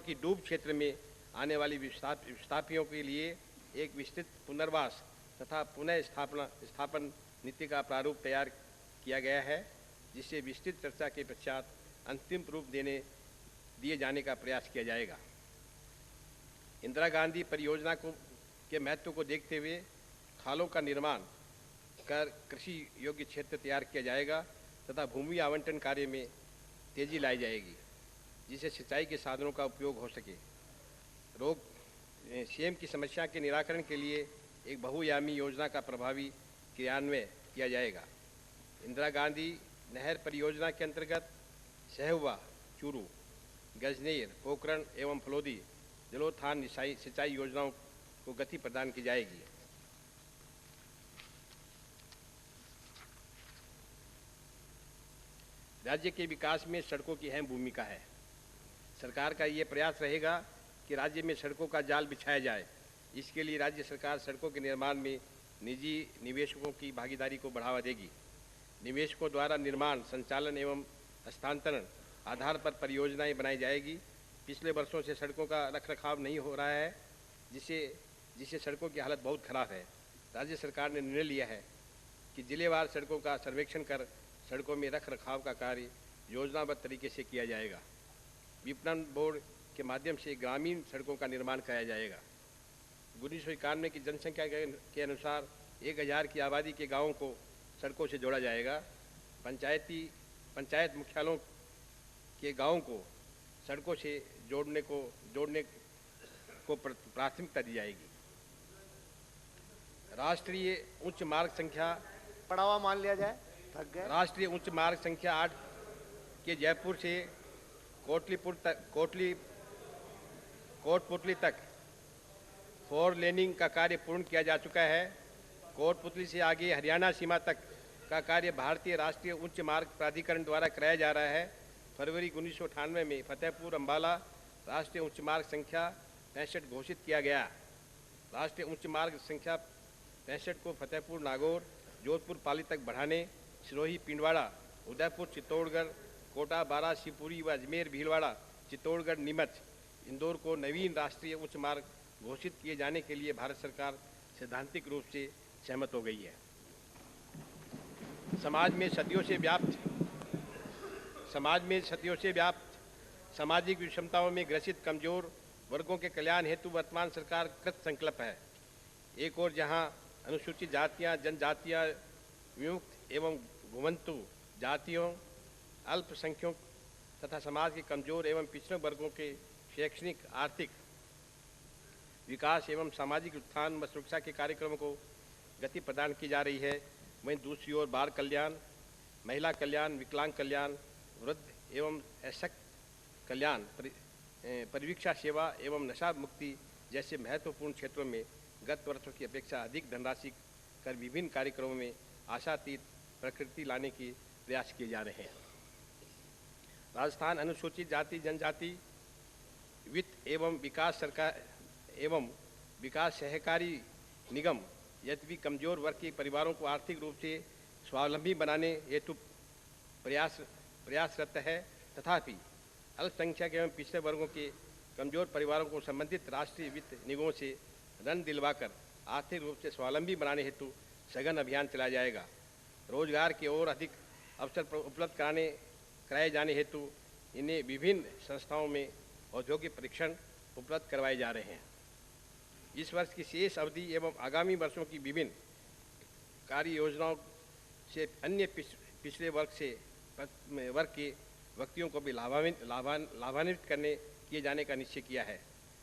की डूब क्षेत्र में आने वाली विस्थापियों के लिए एक विस्तृत पुनर्वास तथा पुनः स्थापन नीति का प्रारूप तैयार किया गया है, जिसे विस्तृत चर्चा के पश्चात अंतिम रूप दिए जाने का प्रयास किया जाएगा। इंदिरा गांधी परियोजना के महत्व को देखते हुए खालों का निर्माण कर कृषि योग्य क्षेत्र तैयार किया जाएगा तथा भूमि आवंटन कार्य में तेजी लाई जाएगी, जिससे सिंचाई के साधनों का उपयोग हो सके। सेम की समस्या के निराकरण के लिए एक बहुआयामी योजना का प्रभावी क्रियान्वयन किया जाएगा। इंदिरा गांधी नहर परियोजना के अंतर्गत सहहुआ, चूरू, गजनेर, पोखरण एवं फलोदी जलोत्थान सिंचाई योजनाओं को गति प्रदान की जाएगी। राज्य के विकास में सड़कों की अहम भूमिका है। सरकार का ये प्रयास रहेगा कि राज्य में सड़कों का जाल बिछाया जाए। इसके लिए राज्य सरकार सड़कों के निर्माण में निजी निवेशकों की भागीदारी को बढ़ावा देगी। निवेशकों द्वारा निर्माण, संचालन एवं हस्तांतरण आधार पर परियोजनाएं बनाई जाएगी। पिछले वर्षों से सड़कों का रखरखाव नहीं हो रहा है, जिससे सड़कों की हालत बहुत खराब है। राज्य सरकार ने निर्णय लिया है कि जिलेवार सड़कों का सर्वेक्षण कर सड़कों में रखरखाव का कार्य योजनाबद्ध तरीके से किया जाएगा। विपणन बोर्ड के माध्यम से ग्रामीण सड़कों का निर्माण कराया जाएगा। 1991 की जनसंख्या के अनुसार 1000 की आबादी के गांवों को सड़कों से जोड़ा जाएगा। पंचायत मुख्यालयों के गांवों को सड़कों से जोड़ने को प्राथमिकता दी जाएगी। राष्ट्रीय उच्च मार्ग संख्या पड़ावा मान लिया जाए, थक गए। राष्ट्रीय उच्च मार्ग संख्या 8 के जयपुर से कोटपुतली तक 4 लेनिंग का कार्य पूर्ण किया जा चुका है। कोटपुतली से आगे हरियाणा सीमा तक का कार्य भारतीय राष्ट्रीय उच्च मार्ग प्राधिकरण द्वारा कराया जा रहा है। फरवरी 1998 में फतेहपुर अम्बाला राष्ट्रीय उच्च मार्ग संख्या 65 घोषित किया गया। राष्ट्रीय उच्च मार्ग संख्या 65 को फतेहपुर नागौर, जोधपुर पाली तक बढ़ाने सिरोही पिंडवाड़ा, उदयपुर चित्तौड़गढ़, कोटा बारा शिवपुरी व अजमेर भीलवाड़ा चित्तौड़गढ़ नीमच इंदौर को नवीन राष्ट्रीय उच्च मार्ग घोषित किए जाने के लिए भारत सरकार सैद्धांतिक रूप से सहमत हो गई है। समाज में सदियों से व्याप्त सामाजिक विषमताओं में ग्रसित कमजोर वर्गों के कल्याण हेतु वर्तमान सरकार कृत संकल्प है। एक और जहां अनुसूचित जातियां, जनजातियां, विमुक्त एवं घुमंतु जातियों, अल्पसंख्यकों तथा समाज के कमजोर एवं पिछड़े वर्गों के शैक्षणिक, आर्थिक विकास एवं सामाजिक उत्थान व सुरक्षा के कार्यक्रमों को गति प्रदान की जा रही है। वहीं दूसरी ओर बाल कल्याण, महिला कल्याण, विकलांग कल्याण, वृद्ध एवं अशक्त कल्याण, परिवीक्षा सेवा एवं नशा मुक्ति जैसे महत्वपूर्ण क्षेत्रों में गत वर्षों की अपेक्षा अधिक धनराशि कर विभिन्न कार्यक्रमों में आशातीत प्रकृति लाने के प्रयास किए जा रहे हैं। राजस्थान अनुसूचित जाति जनजाति वित्त एवं विकास सहकारी निगम यद्यपि कमजोर वर्ग के परिवारों को आर्थिक रूप से स्वावलंबी बनाने हेतु प्रयासरत है, तथापि अल्पसंख्यक एवं पिछड़े वर्गों के कमजोर परिवारों को संबंधित राष्ट्रीय वित्त निगमों से ऋण दिलवाकर आर्थिक रूप से स्वावलंबी बनाने हेतु सघन अभियान चलाया जाएगा। रोजगार के और अधिक अवसर उपलब्ध कराए जाने हेतु इन्हें विभिन्न संस्थाओं में औद्योगिक प्रशिक्षण उपलब्ध करवाए जा रहे हैं। इस वर्ष की शेष अवधि एवं आगामी वर्षों की विभिन्न कार्य योजनाओं से अन्य पिछड़े वर्ग के व्यक्तियों को भी लाभान्वित किए जाने का निश्चय किया है।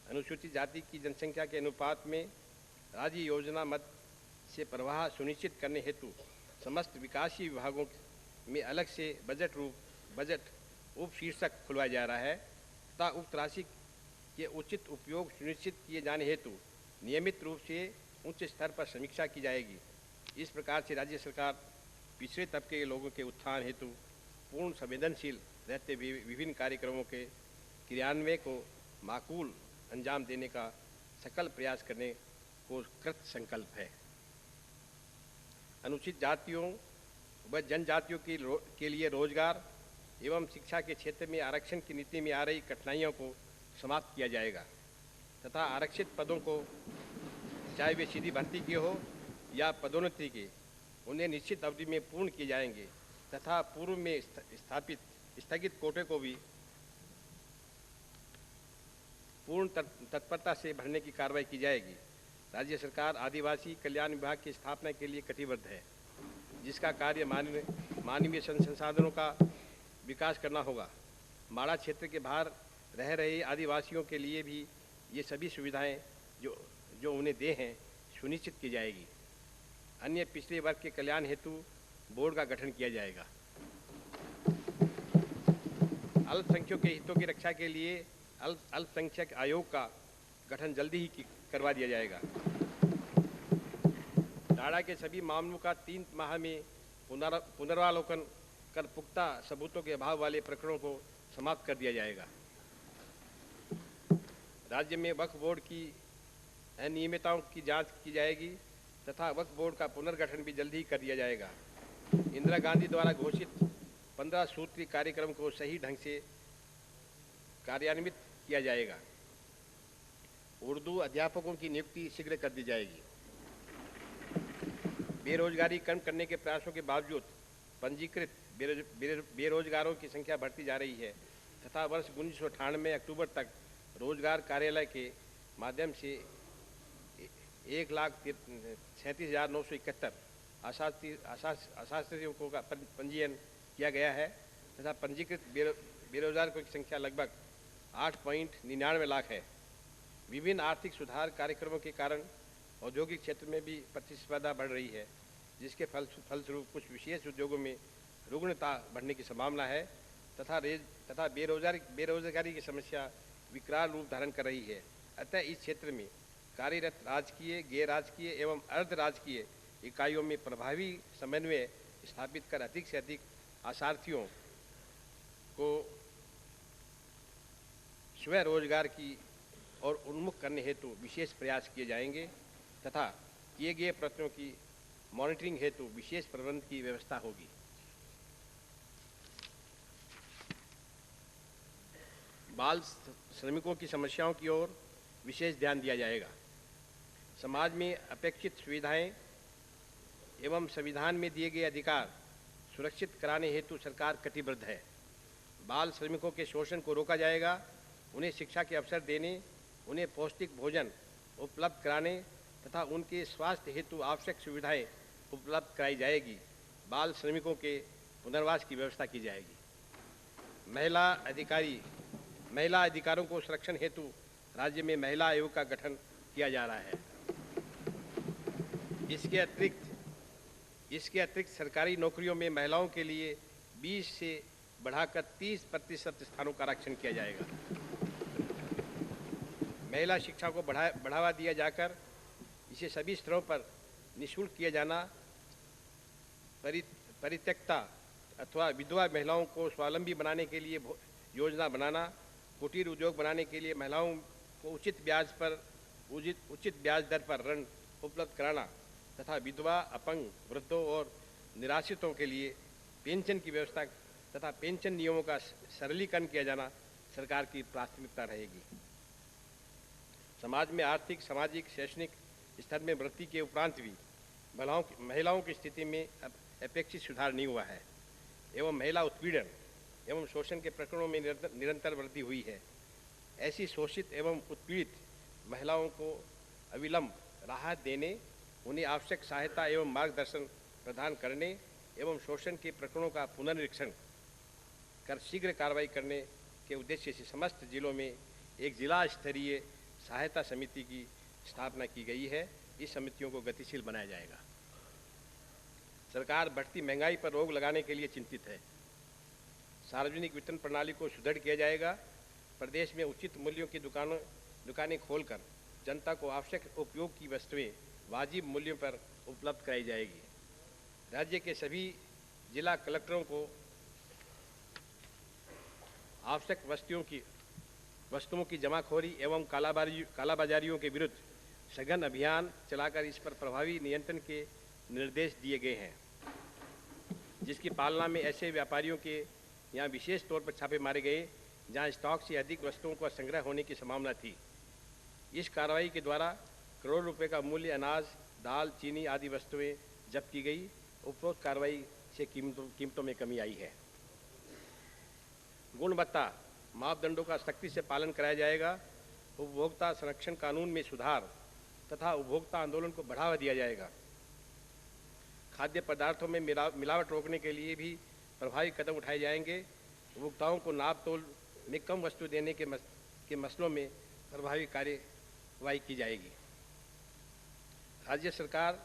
अनुसूचित जाति की जनसंख्या के अनुपात में राज्य योजना मद से प्रवाह सुनिश्चित करने हेतु समस्त विकासीय विभागों में अलग से बजट उप शीर्षक खुलवाया जा रहा है तथा उक्त राशि के उचित उपयोग सुनिश्चित किए जाने हेतु नियमित रूप से उच्च स्तर पर समीक्षा की जाएगी। इस प्रकार से राज्य सरकार पिछड़े तबके के लोगों के उत्थान हेतु पूर्ण संवेदनशील रहते हुए विभिन्न कार्यक्रमों के क्रियान्वयन को माकूल अंजाम देने का सकल प्रयास करने को कृत संकल्प है। अनुसूचित जातियों व जनजातियों के लिए रोजगार एवं शिक्षा के क्षेत्र में आरक्षण की नीति में आ रही कठिनाइयों को समाप्त किया जाएगा तथा आरक्षित पदों को, चाहे वे सीधी भर्ती के हो या पदोन्नति के, उन्हें निश्चित अवधि में पूर्ण किए जाएंगे तथा पूर्व में स्थगित कोटे को भी पूर्ण तत्परता से भरने की कार्रवाई की जाएगी। राज्य सरकार आदिवासी कल्याण विभाग की स्थापना के लिए कटिबद्ध है, जिसका कार्य मानवीय संसाधनों का विकास करना होगा। माड़ा क्षेत्र के बाहर रह रहे आदिवासियों के लिए भी ये सभी सुविधाएं जो उन्हें दे हैं सुनिश्चित की जाएगी। अन्य पिछड़े वर्ग के कल्याण हेतु बोर्ड का गठन किया जाएगा। अल्पसंख्यकों के हितों की रक्षा के लिए अल्पसंख्यक आयोग का गठन जल्दी ही करवा दिया जाएगा। डाड़ा के सभी मामलों का 3 माह में पुनरावलोकन कर पुख्ता सबूतों के अभाव वाले प्रकरणों को समाप्त कर दिया जाएगा। राज्य में वक्फ बोर्ड की अनियमितताओं की जांच की जाएगी तथा वक्फ बोर्ड का पुनर्गठन भी जल्द ही कर दिया जाएगा। इंदिरा गांधी द्वारा घोषित 15 सूत्री कार्यक्रम को सही ढंग से कार्यान्वित किया जाएगा। उर्दू अध्यापकों की नियुक्ति शीघ्र कर दी जाएगी। बेरोजगारी कम करने के प्रयासों के बावजूद पंजीकृत बेरोजगारों की संख्या बढ़ती जा रही है तथा वर्ष 1998 अक्टूबर तक रोजगार कार्यालय के माध्यम से 1,37,971 अशास्त्रियों का पंजीयन किया गया है तथा पंजीकृत बेरोजगारों की संख्या लगभग 8.99 लाख है। विभिन्न आर्थिक सुधार कार्यक्रमों के कारण औद्योगिक क्षेत्र में भी प्रतिस्पर्धा बढ़ रही है, जिसके फलस्वरूप कुछ विशेष उद्योगों में रुग्णता बढ़ने की संभावना है तथा बेरोजगारी की समस्या विकराल रूप धारण कर रही है। अतः इस क्षेत्र में कार्यरत राजकीय, गैर राजकीय एवं अर्ध राजकीय इकाइयों में प्रभावी समन्वय स्थापित कर अधिक से अधिक आशार्थियों को स्वरोजगार की और उन्मुख करने हेतु विशेष प्रयास किए जाएंगे तथा किए गए प्रयत्नों की मॉनिटरिंग हेतु विशेष प्रबंध की व्यवस्था होगी। बाल श्रमिकों की समस्याओं की ओर विशेष ध्यान दिया जाएगा। समाज में अपेक्षित सुविधाएं एवं संविधान में दिए गए अधिकार सुरक्षित कराने हेतु सरकार कटिबद्ध है। बाल श्रमिकों के शोषण को रोका जाएगा, उन्हें शिक्षा के अवसर देने, उन्हें पौष्टिक भोजन उपलब्ध कराने तथा उनके स्वास्थ्य हेतु आवश्यक सुविधाएं उपलब्ध कराई जाएगी। बाल श्रमिकों के पुनर्वास की व्यवस्था की जाएगी। महिला अधिकारों को संरक्षण हेतु राज्य में महिला आयोग का गठन किया जा रहा है। इसके अतिरिक्त सरकारी नौकरियों में महिलाओं के लिए 20 से बढ़ाकर 30% स्थानों का आरक्षण किया जाएगा। महिला शिक्षा को बढ़ावा दिया जाकर इसे सभी स्तरों पर निःशुल्क किया जाना, परित्यक्ता अथवा विधवा महिलाओं को स्वावलंबी बनाने के लिए योजना बनाना, कुटीर उद्योग बनाने के लिए महिलाओं को उचित ब्याज दर पर ऋण उपलब्ध कराना तथा विधवा, अपंग, वृद्धों और निराश्रितों के लिए पेंशन की व्यवस्था तथा पेंशन नियमों का सरलीकरण किया जाना सरकार की प्राथमिकता रहेगी। समाज में आर्थिक, सामाजिक, शैक्षणिक स्तर में वृद्धि के उपरांत भी महिलाओं की स्थिति में अपेक्षित सुधार नहीं हुआ है एवं महिला उत्पीड़न एवं शोषण के प्रकरणों में निरंतर वृद्धि हुई है। ऐसी शोषित एवं उत्पीड़ित महिलाओं को अविलंब राहत देने, उन्हें आवश्यक सहायता एवं मार्गदर्शन प्रदान करने एवं शोषण के प्रकरणों का पुनर्निरीक्षण कर शीघ्र कार्रवाई करने के उद्देश्य से समस्त जिलों में एक जिला स्तरीय सहायता समिति की स्थापना की गई है। इस समितियों को गतिशील बनाया जाएगा। सरकार बढ़ती महंगाई पर रोक लगाने के लिए चिंतित है। सार्वजनिक वितरण प्रणाली को सुदृढ़ किया जाएगा। प्रदेश में उचित मूल्यों की दुकानें खोलकर जनता को आवश्यक उपयोग की वस्तुएं वाजिब मूल्यों पर उपलब्ध कराई जाएगी। राज्य के सभी जिला कलेक्टरों को आवश्यक वस्तुओं की जमाखोरी एवं कालाबाजारियों के विरुद्ध सघन अभियान चलाकर इस पर प्रभावी नियंत्रण के निर्देश दिए गए हैं, जिसकी पालना में ऐसे व्यापारियों के यहाँ विशेष तौर पर छापे मारे गए जहाँ स्टॉक से अधिक वस्तुओं का संग्रह होने की संभावना थी। इस कार्रवाई के द्वारा करोड़ रुपए का मूल्य अनाज, दाल, चीनी आदि वस्तुएं जब्त की गई। उपरोक्त कार्रवाई से कीमतों में कमी आई है। गुणवत्ता मापदंडों का सख्ती से पालन कराया जाएगा। उपभोक्ता संरक्षण कानून में सुधार तथा उपभोक्ता आंदोलन को बढ़ावा दिया जाएगा। खाद्य पदार्थों में मिलावट रोकने के लिए भी प्रभावी कदम उठाए जाएंगे। उपभोक्ताओं को नाप तोल में कम वस्तु देने के मसलों में प्रभावी कार्यवाही की जाएगी। राज्य सरकार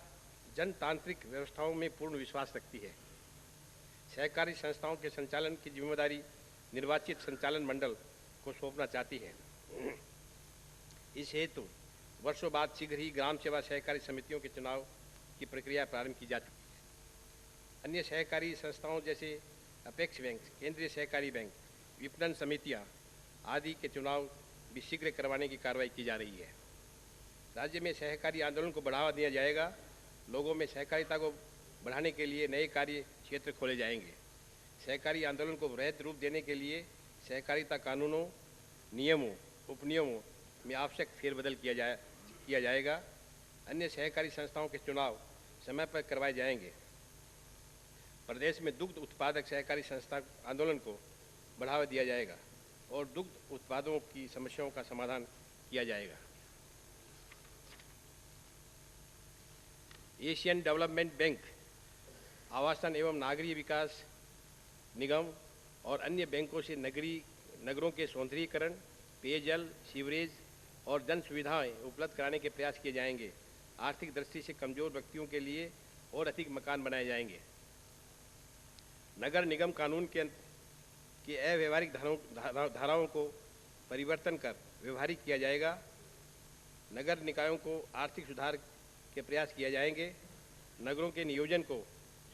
जनतांत्रिक व्यवस्थाओं में पूर्ण विश्वास रखती है। सहकारी संस्थाओं के संचालन की जिम्मेदारी निर्वाचित संचालन मंडल को सौंपना चाहती है। इस हेतु वर्षों बाद शीघ्र ही ग्राम सेवा सहकारी समितियों के चुनाव की प्रक्रिया प्रारंभ की जाती है। अन्य सहकारी संस्थाओं जैसे अपेक्स बैंक, केंद्रीय सहकारी बैंक, विपणन समितियां आदि के चुनाव भी शीघ्र करवाने की कार्रवाई की जा रही है। राज्य में सहकारी आंदोलन को बढ़ावा दिया जाएगा। लोगों में सहकारिता को बढ़ाने के लिए नए कार्य क्षेत्र खोले जाएंगे। सहकारी आंदोलन को वृहद रूप देने के लिए सहकारिता कानूनों, नियमों, उपनियमों में आवश्यक फेरबदल किया जाएगा। अन्य सहकारी संस्थाओं के चुनाव समय पर करवाए जाएंगे। प्रदेश में दुग्ध उत्पादक सहकारी संस्था आंदोलन को बढ़ावा दिया जाएगा और दुग्ध उत्पादों की समस्याओं का समाधान किया जाएगा। एशियन डेवलपमेंट बैंक, आवासन एवं नागरिक विकास निगम और अन्य बैंकों से नगरों के सौंदर्यीकरण, पेयजल, सीवरेज और जन सुविधाएं उपलब्ध कराने के प्रयास किए जाएंगे। आर्थिक दृष्टि से कमजोर व्यक्तियों के लिए और अधिक मकान बनाए जाएंगे। नगर निगम कानून के अव्यवहारिक धाराओं को परिवर्तन कर व्यवहारिक किया जाएगा। नगर निकायों को आर्थिक सुधार के प्रयास किए जाएंगे। नगरों के नियोजन को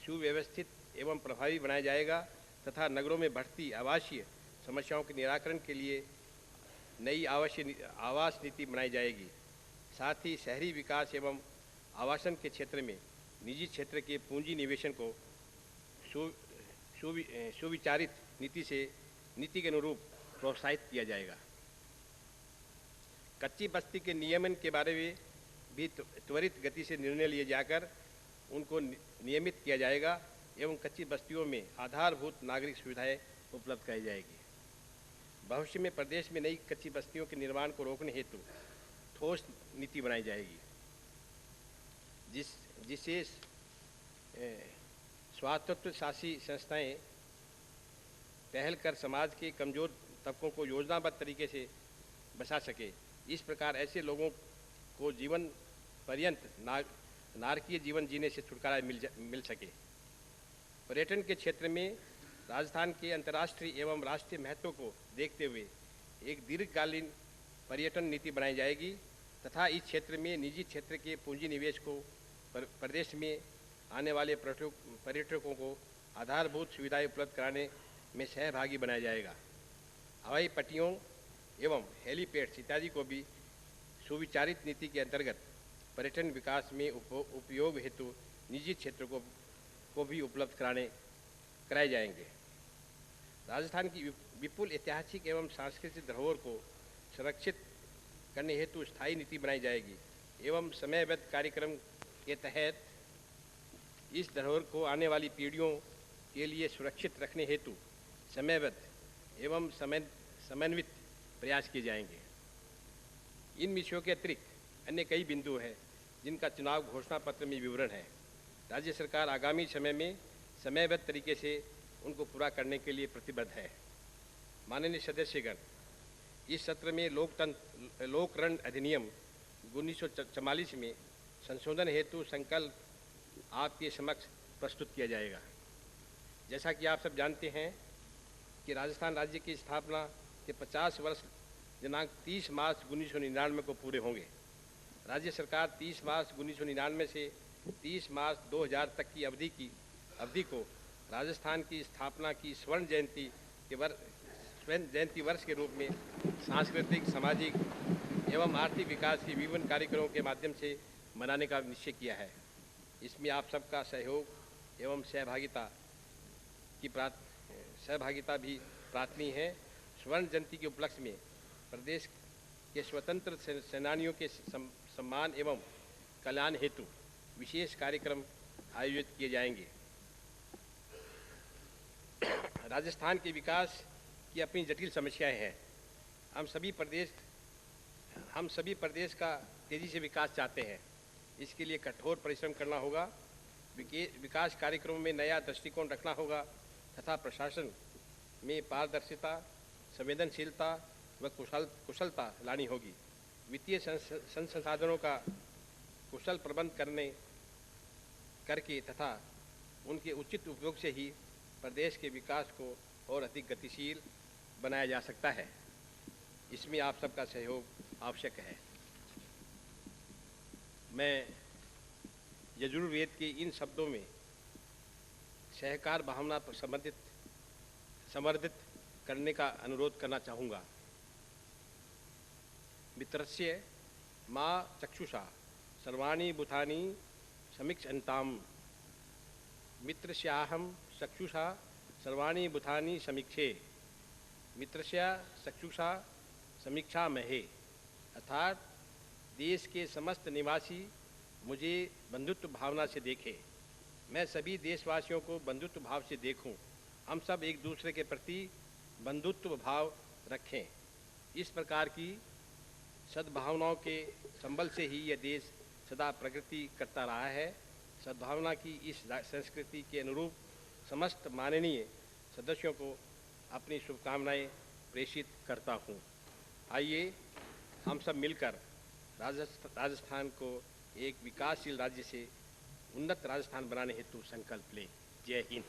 सुव्यवस्थित एवं प्रभावी बनाया जाएगा तथा नगरों में बढ़ती आवासीय समस्याओं के निराकरण के लिए नई आवास नीति बनाई जाएगी। साथ ही शहरी विकास एवं आवासन के क्षेत्र में निजी क्षेत्र के पूंजी निवेशन को सुविचारित नीति के अनुरूप प्रोत्साहित किया जाएगा। कच्ची बस्ती के नियमन के बारे में भी त्वरित गति से निर्णय लिए जाकर उनको नियमित किया जाएगा एवं कच्ची बस्तियों में आधारभूत नागरिक सुविधाएं उपलब्ध कराई जाएगी। भविष्य में प्रदेश में नई कच्ची बस्तियों के निर्माण को रोकने हेतु ठोस नीति बनाई जाएगी, जिससे स्वायत्त शासी संस्थाएं पहल कर समाज के कमजोर तबकों को योजनाबद्ध तरीके से बचा सके। इस प्रकार ऐसे लोगों को जीवन पर्यंत नारकीय जीवन जीने से छुटकारा मिल सके। पर्यटन के क्षेत्र में राजस्थान के अंतर्राष्ट्रीय एवं राष्ट्रीय महत्व को देखते हुए एक दीर्घकालीन पर्यटन नीति बनाई जाएगी तथा इस क्षेत्र में निजी क्षेत्र के पूंजी निवेश को प्रदेश में आने वाले पर्यटकों को आधारभूत सुविधाएं उपलब्ध कराने में सहभागी बनाया जाएगा। हवाई पट्टियों एवं हेलीपैड्स इत्यादि को भी सुविचारित नीति के अंतर्गत पर्यटन विकास में उपयोग हेतु निजी क्षेत्र को भी उपलब्ध कराए जाएंगे। राजस्थान की विपुल ऐतिहासिक एवं सांस्कृतिक धरोहर को संरक्षित करने हेतु स्थायी नीति बनाई जाएगी एवं समयबद्ध कार्यक्रम के तहत इस धरोहर को आने वाली पीढ़ियों के लिए सुरक्षित रखने हेतु समयबद्ध एवं समन्वित प्रयास किए जाएंगे। इन विषयों के अतिरिक्त अन्य कई बिंदु हैं जिनका चुनाव घोषणा पत्र में विवरण है। राज्य सरकार आगामी समय में समयबद्ध तरीके से उनको पूरा करने के लिए प्रतिबद्ध है। माननीय सदस्यगण, इस सत्र में लोकरण अधिनियम 1944 में संशोधन हेतु संकल्प आपके समक्ष प्रस्तुत किया जाएगा। जैसा कि आप सब जानते हैं कि राजस्थान राज्य की स्थापना के 50 वर्ष दिनांक 30 मार्च 1999 को पूरे होंगे। राज्य सरकार 30 मार्च 1999 से 30 मार्च 2000 तक की अवधि को राजस्थान की स्थापना की स्वर्ण जयंती वर्ष के रूप में सांस्कृतिक, सामाजिक एवं आर्थिक विकास के विभिन्न कार्यक्रमों के माध्यम से मनाने का निश्चय किया है। इसमें आप सबका सहयोग एवं सहभागिता भी प्रार्थनीय है। स्वर्ण जयंती के उपलक्ष्य में प्रदेश के स्वतंत्र सेनानियों के सम्मान एवं कल्याण हेतु विशेष कार्यक्रम आयोजित किए जाएंगे। राजस्थान के विकास की अपनी जटिल समस्याएं हैं। हम सभी प्रदेश का तेजी से विकास चाहते हैं। इसके लिए कठोर परिश्रम करना होगा, विकास कार्यक्रमों में नया दृष्टिकोण रखना होगा तथा प्रशासन में पारदर्शिता, संवेदनशीलता व कुशलता लानी होगी। वित्तीय संसाधनों का कुशल प्रबंध करके तथा उनके उचित उपयोग से ही प्रदेश के विकास को और अधिक गतिशील बनाया जा सकता है। इसमें आप सबका सहयोग आवश्यक है। मैं यजुर्वेद के इन शब्दों में सहकार भावना पर संवर्धित करने का अनुरोध करना चाहूँगा। मित्रस्य माँ चक्षुषा सर्वाणि भूतानि समीक्षन्ताम्। मित्रस्याहं चक्षुषा सर्वाणि भूतानि समीक्षे। मित्रस्या चक्षुषा समीक्षामहे। अर्थात देश के समस्त निवासी मुझे बंधुत्व भावना से देखें, मैं सभी देशवासियों को बंधुत्व भाव से देखूं। हम सब एक दूसरे के प्रति बंधुत्व भाव रखें। इस प्रकार की सद्भावनाओं के संबल से ही यह देश सदा प्रगति करता रहा है। सद्भावना की इस संस्कृति के अनुरूप समस्त माननीय सदस्यों को अपनी शुभकामनाएं प्रेषित करता हूं। आइए हम सब मिलकर राजस्थान को एक विकासशील राज्य से उन्नत राजस्थान बनाने हेतु संकल्प लें। जय हिंद।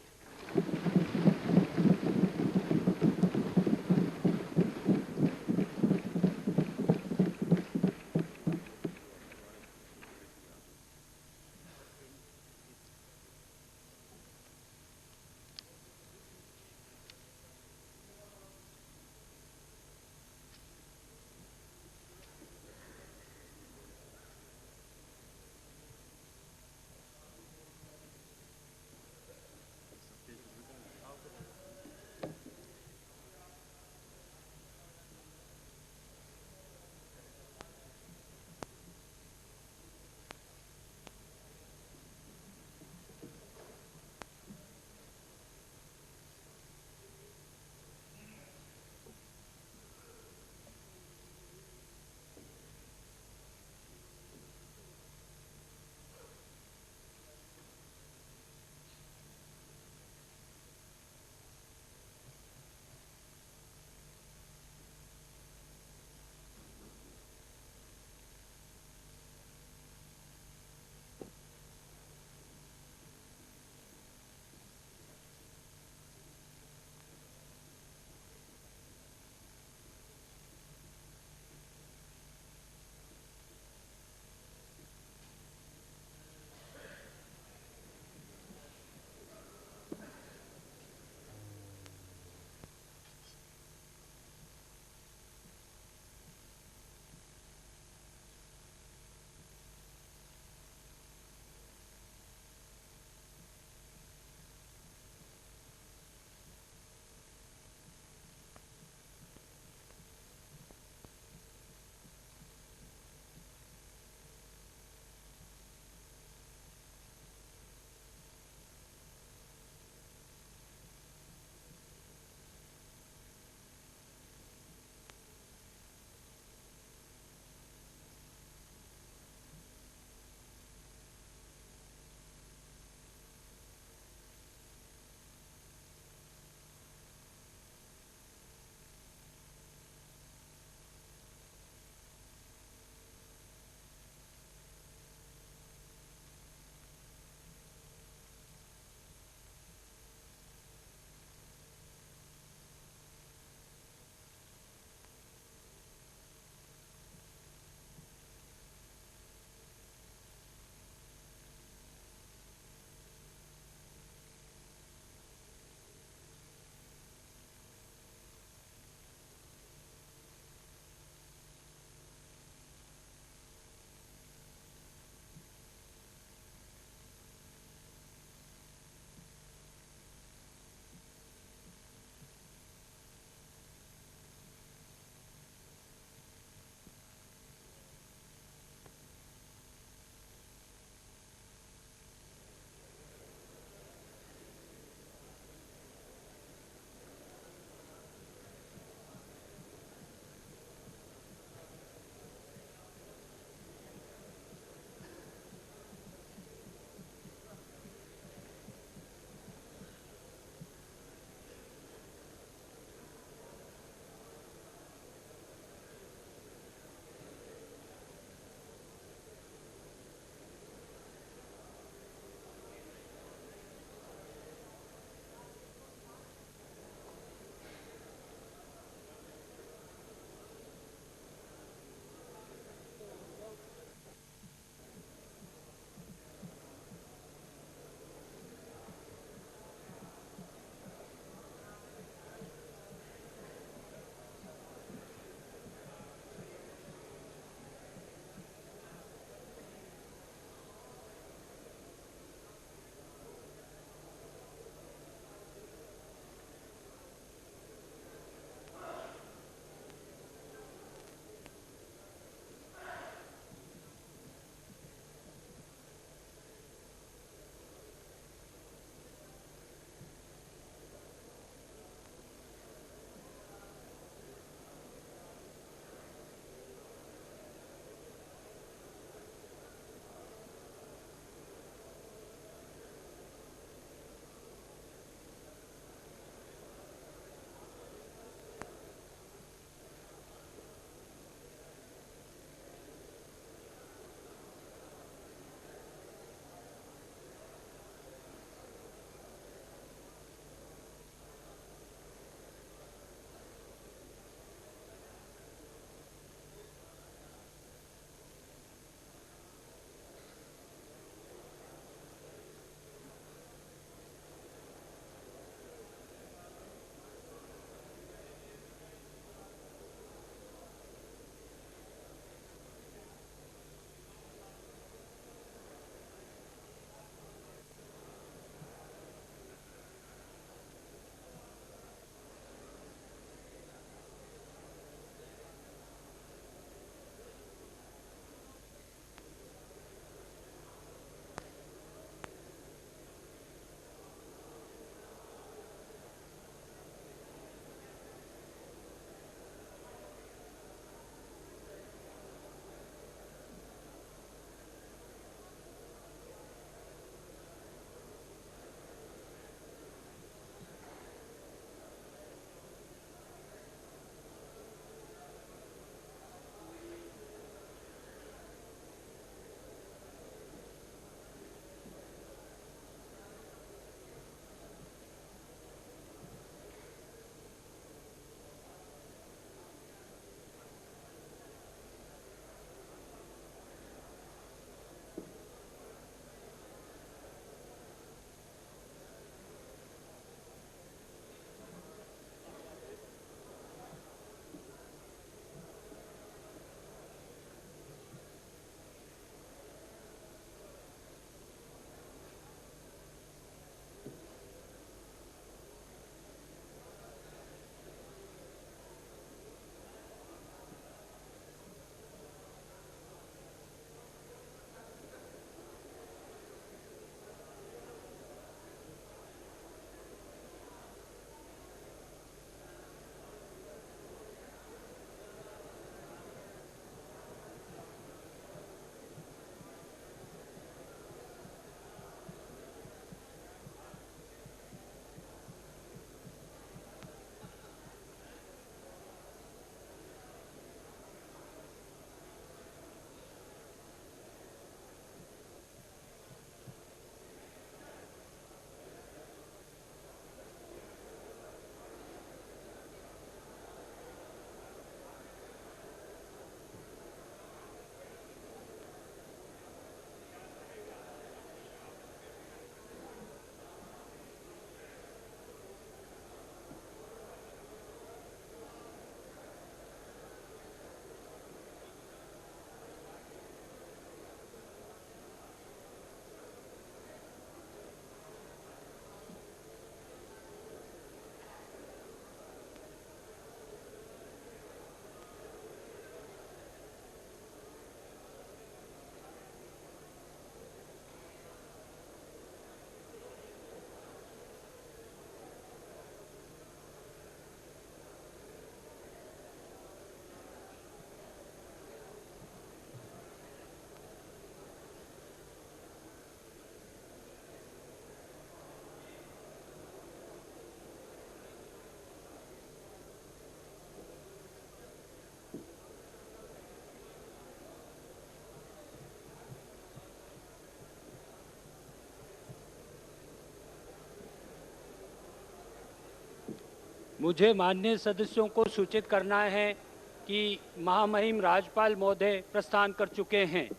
मुझे माननीय सदस्यों को सूचित करना है कि महामहिम राज्यपाल महोदय प्रस्थान कर चुके हैं।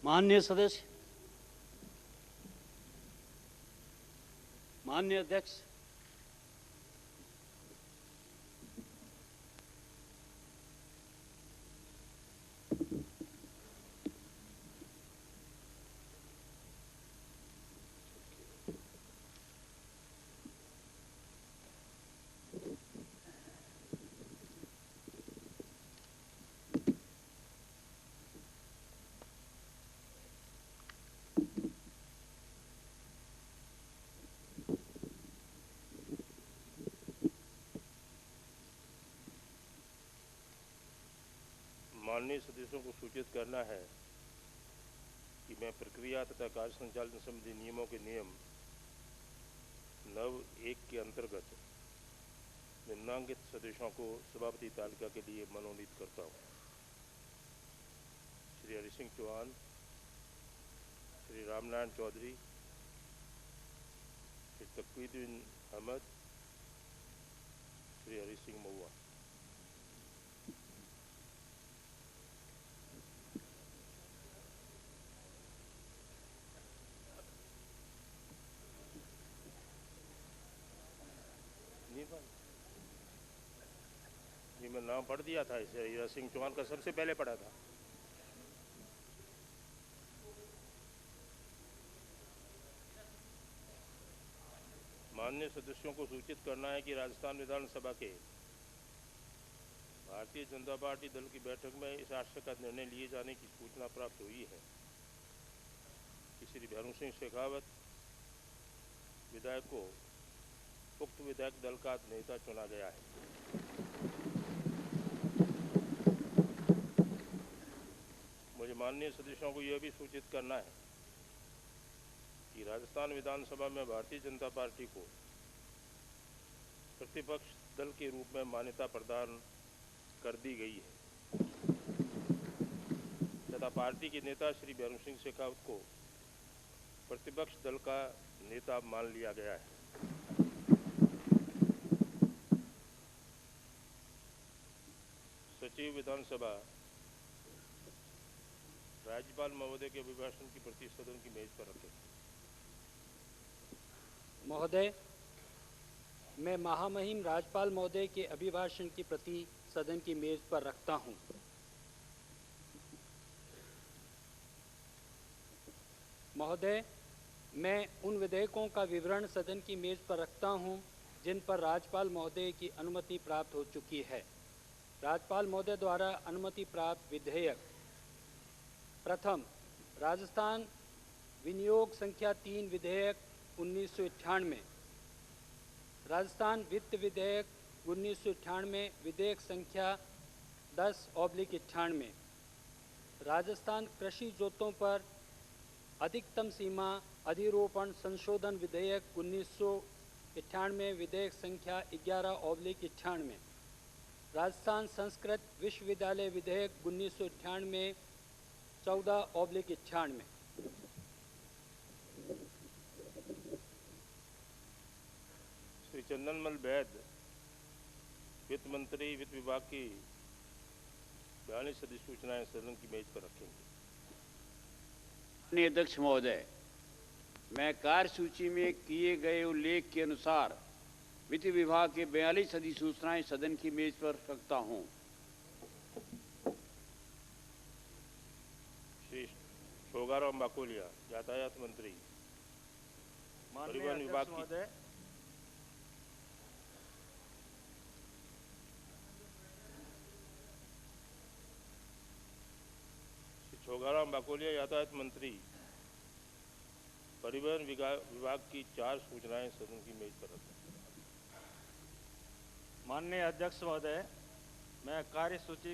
माननीय सदस्य, माननीय अध्यक्ष, माननीय सदस्यों को सूचित करना है कि मैं प्रक्रिया तथा कार्य संचालन संबंधी नियमों के नियम 9(1) के अंतर्गत निम्नांकित सदस्यों को सभापति तालिका के लिए मनोनीत करता हूँ। श्री हरि सिंह चौहान, श्री रामनारायण चौधरी, श्री तकवीउद्दीन अहमद, श्री हरि सिंह महुआ। ये मैं नाम पढ़ दिया था, इसे हरि सिंह चौहान का सबसे पहले पढ़ा था। माननीय सदस्यों को सूचित करना है कि राजस्थान विधानसभा के भारतीय जनता पार्टी दल की बैठक में इस आशय का निर्णय लिए जाने की सूचना प्राप्त हुई है कि श्री भैरू सिंह शेखावत विधायक को उक्त विधायक दल का नेता चुना गया है। मुझे माननीय सदस्यों को यह भी सूचित करना है कि राजस्थान विधानसभा में भारतीय जनता पार्टी को प्रतिपक्ष दल के रूप में मान्यता प्रदान कर दी गई है तथा पार्टी के नेता श्री भैरू सिंह शेखावत को प्रतिपक्ष दल का नेता मान लिया गया है। सचिव विधानसभा राज्यपाल महोदय के अभिभाषण की प्रति सदन की मेज पर रखें। महोदय, मैं महामहिम राज्यपाल महोदय के अभिभाषण की प्रति सदन की मेज पर रखता हूं। महोदय, मैं उन विधेयकों का विवरण सदन की मेज पर रखता हूं जिन पर राज्यपाल महोदय की अनुमति प्राप्त हो चुकी है। राज्यपाल महोदय द्वारा अनुमति प्राप्त विधेयक: प्रथम, राजस्थान विनियोग संख्या 3 विधेयक 1998, राजस्थान वित्त विधेयक 1998 विधेयक संख्या 10/98, राजस्थान कृषि जोतों पर अधिकतम सीमा अधिरोपण संशोधन विधेयक 1998 विधेयक संख्या 11/98, राजस्थान संस्कृत विश्वविद्यालय विधेयक 1998 14/98। श्री चंदनमल वैद वित्त मंत्री वित्त विभाग की 42 अधिसूचनाएं सदन की मेज पर रखेंगे। माननीय अध्यक्ष महोदय, मैं कार्यसूची में किए गए उल्लेख के अनुसार वित्त विभाग के 42 अधिसूचनाएं सदन की मेज पर रखता हूं। श्री शोगाराम बाकोलिया, यातायात मंत्री। परिवहन विभाग की शोगाराम बाकोलिया, यातायात मंत्री। परिवहन विभाग की 4 सूचनाएं सदन की मेज पर रखें। माननीय अध्यक्ष महोदय, मैं कार्यसूची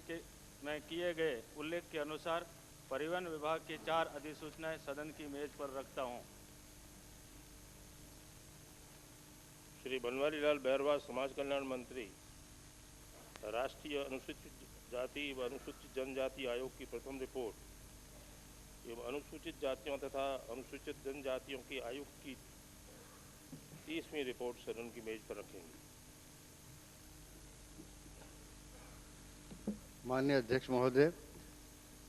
में किए गए उल्लेख के अनुसार परिवहन विभाग की 4 अधिसूचनाएं सदन की मेज पर रखता हूं। श्री बनवारी लाल बैरवा, समाज कल्याण मंत्री। राष्ट्रीय अनुसूचित जाति व अनुसूचित जनजाति आयोग की प्रथम रिपोर्ट एवं अनुसूचित जातियों तथा अनुसूचित जनजातियों के आयोग की 30वीं रिपोर्ट सदन की मेज पर रखेंगे। माननीय अध्यक्ष महोदय,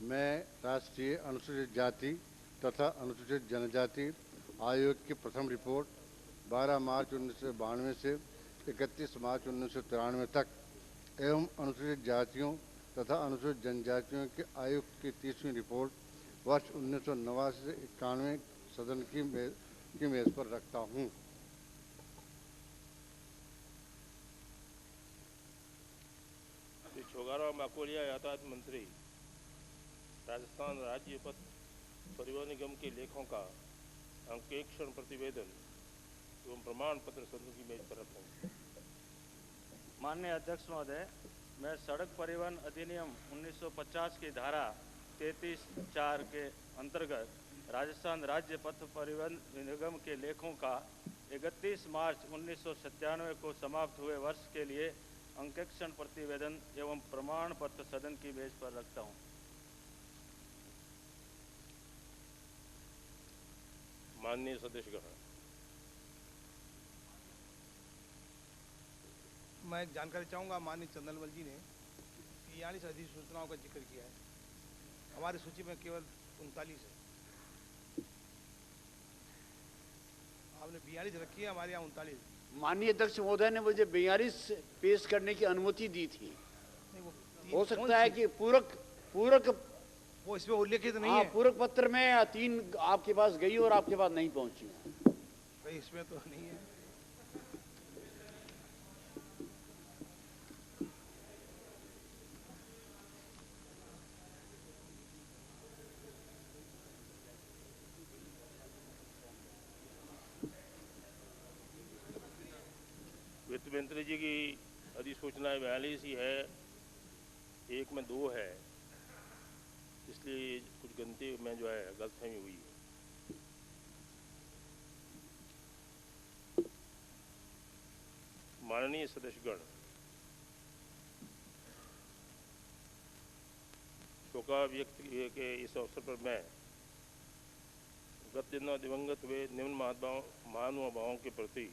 मैं राष्ट्रीय अनुसूचित जाति तथा अनुसूचित जनजाति आयोग की प्रथम रिपोर्ट 12 मार्च 1992 से 31 मार्च 1993 तक एवं अनुसूचित जातियों तथा अनुसूचित जनजातियों के आयोग की 30वीं रिपोर्ट वर्ष 1989 से 91 सदन की मेज पर रखता हूं। श्री शोगाराम बाकोलिया, यातायात मंत्री। राजस्थान राज्य पथ परिवहन निगम के लेखों का अंकेक्षण प्रतिवेदन एवं प्रमाण पत्र सदन की मेज पर रखेंगे। माननीय अध्यक्ष महोदय, मैं सड़क परिवहन अधिनियम 1950 की धारा 33(4) के अंतर्गत राजस्थान राज्य पथ परिवहन निगम के लेखों का 31 मार्च 1997 को समाप्त हुए वर्ष के लिए अंकेक्षण प्रतिवेदन एवं प्रमाण पत्र सदन की मेज पर रखता हूं। माननीय सदस्यगण, मैं एक जानकारी चाहूँगा। माननीय चंदनमल जी ने 43 अधिसूचनाओं का जिक्र किया है। हमारी सूची में केवल 39 है। आपने 42 रखी है, हमारे यहाँ 39। माननीय अध्यक्ष महोदय ने मुझे 42 पेश करने की अनुमति दी थी। हो सकता है कि पूरक वो इसमें उल्लेखित नहीं है। पूरक पत्र में 3 आपके पास गई और आपके पास नहीं पहुंची। भाई इसमें तो नहीं है। वित्त मंत्री जी की अधिसूचनाएं 42 ही है, एक में 2 है, इसलिए कुछ गिनती में जो है गलतफहमी हुई है। माननीय सदस्यगण, शोका व्यक्त के इस अवसर पर मैं गत दिनों दिवंगत हुए निम्न महानुभावों के प्रति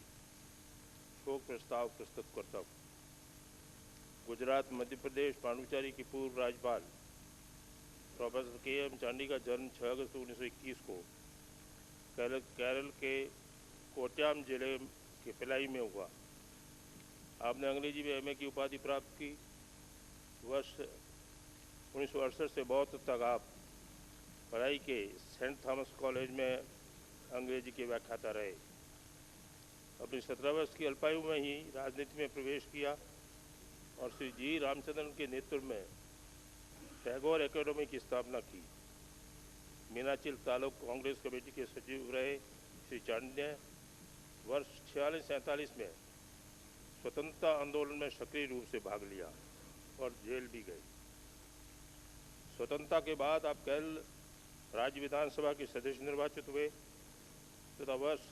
शोक प्रस्ताव प्रस्तुत करता हूँ। गुजरात मध्य प्रदेश पांडुचेरी की पूर्व राज्यपाल प्रोफेसर के.एम. चांडी का जन्म 6 अगस्त 1921 को केरल के कोट्याम जिले के पिलाई में हुआ। आपने अंग्रेजी में एमए की उपाधि प्राप्त की। वर्ष 1968 से 72 तक आप पढ़ाई के सेंट थॉमस कॉलेज में अंग्रेजी के व्याख्याता रहे। अपनी 17 वर्ष की अल्पायु में ही राजनीति में प्रवेश किया और श्री जी रामचंद्रन के नेतृत्व में टैगोर एकेडमी की स्थापना की। मीनाचिल तालुक कांग्रेस कमेटी के सचिव रहे श्री चांडी ने वर्ष 46-47 में स्वतंत्रता आंदोलन में सक्रिय रूप से भाग लिया और जेल भी गए। स्वतंत्रता के बाद आप केरल राज्य विधानसभा के सदस्य निर्वाचित हुए तथा वर्ष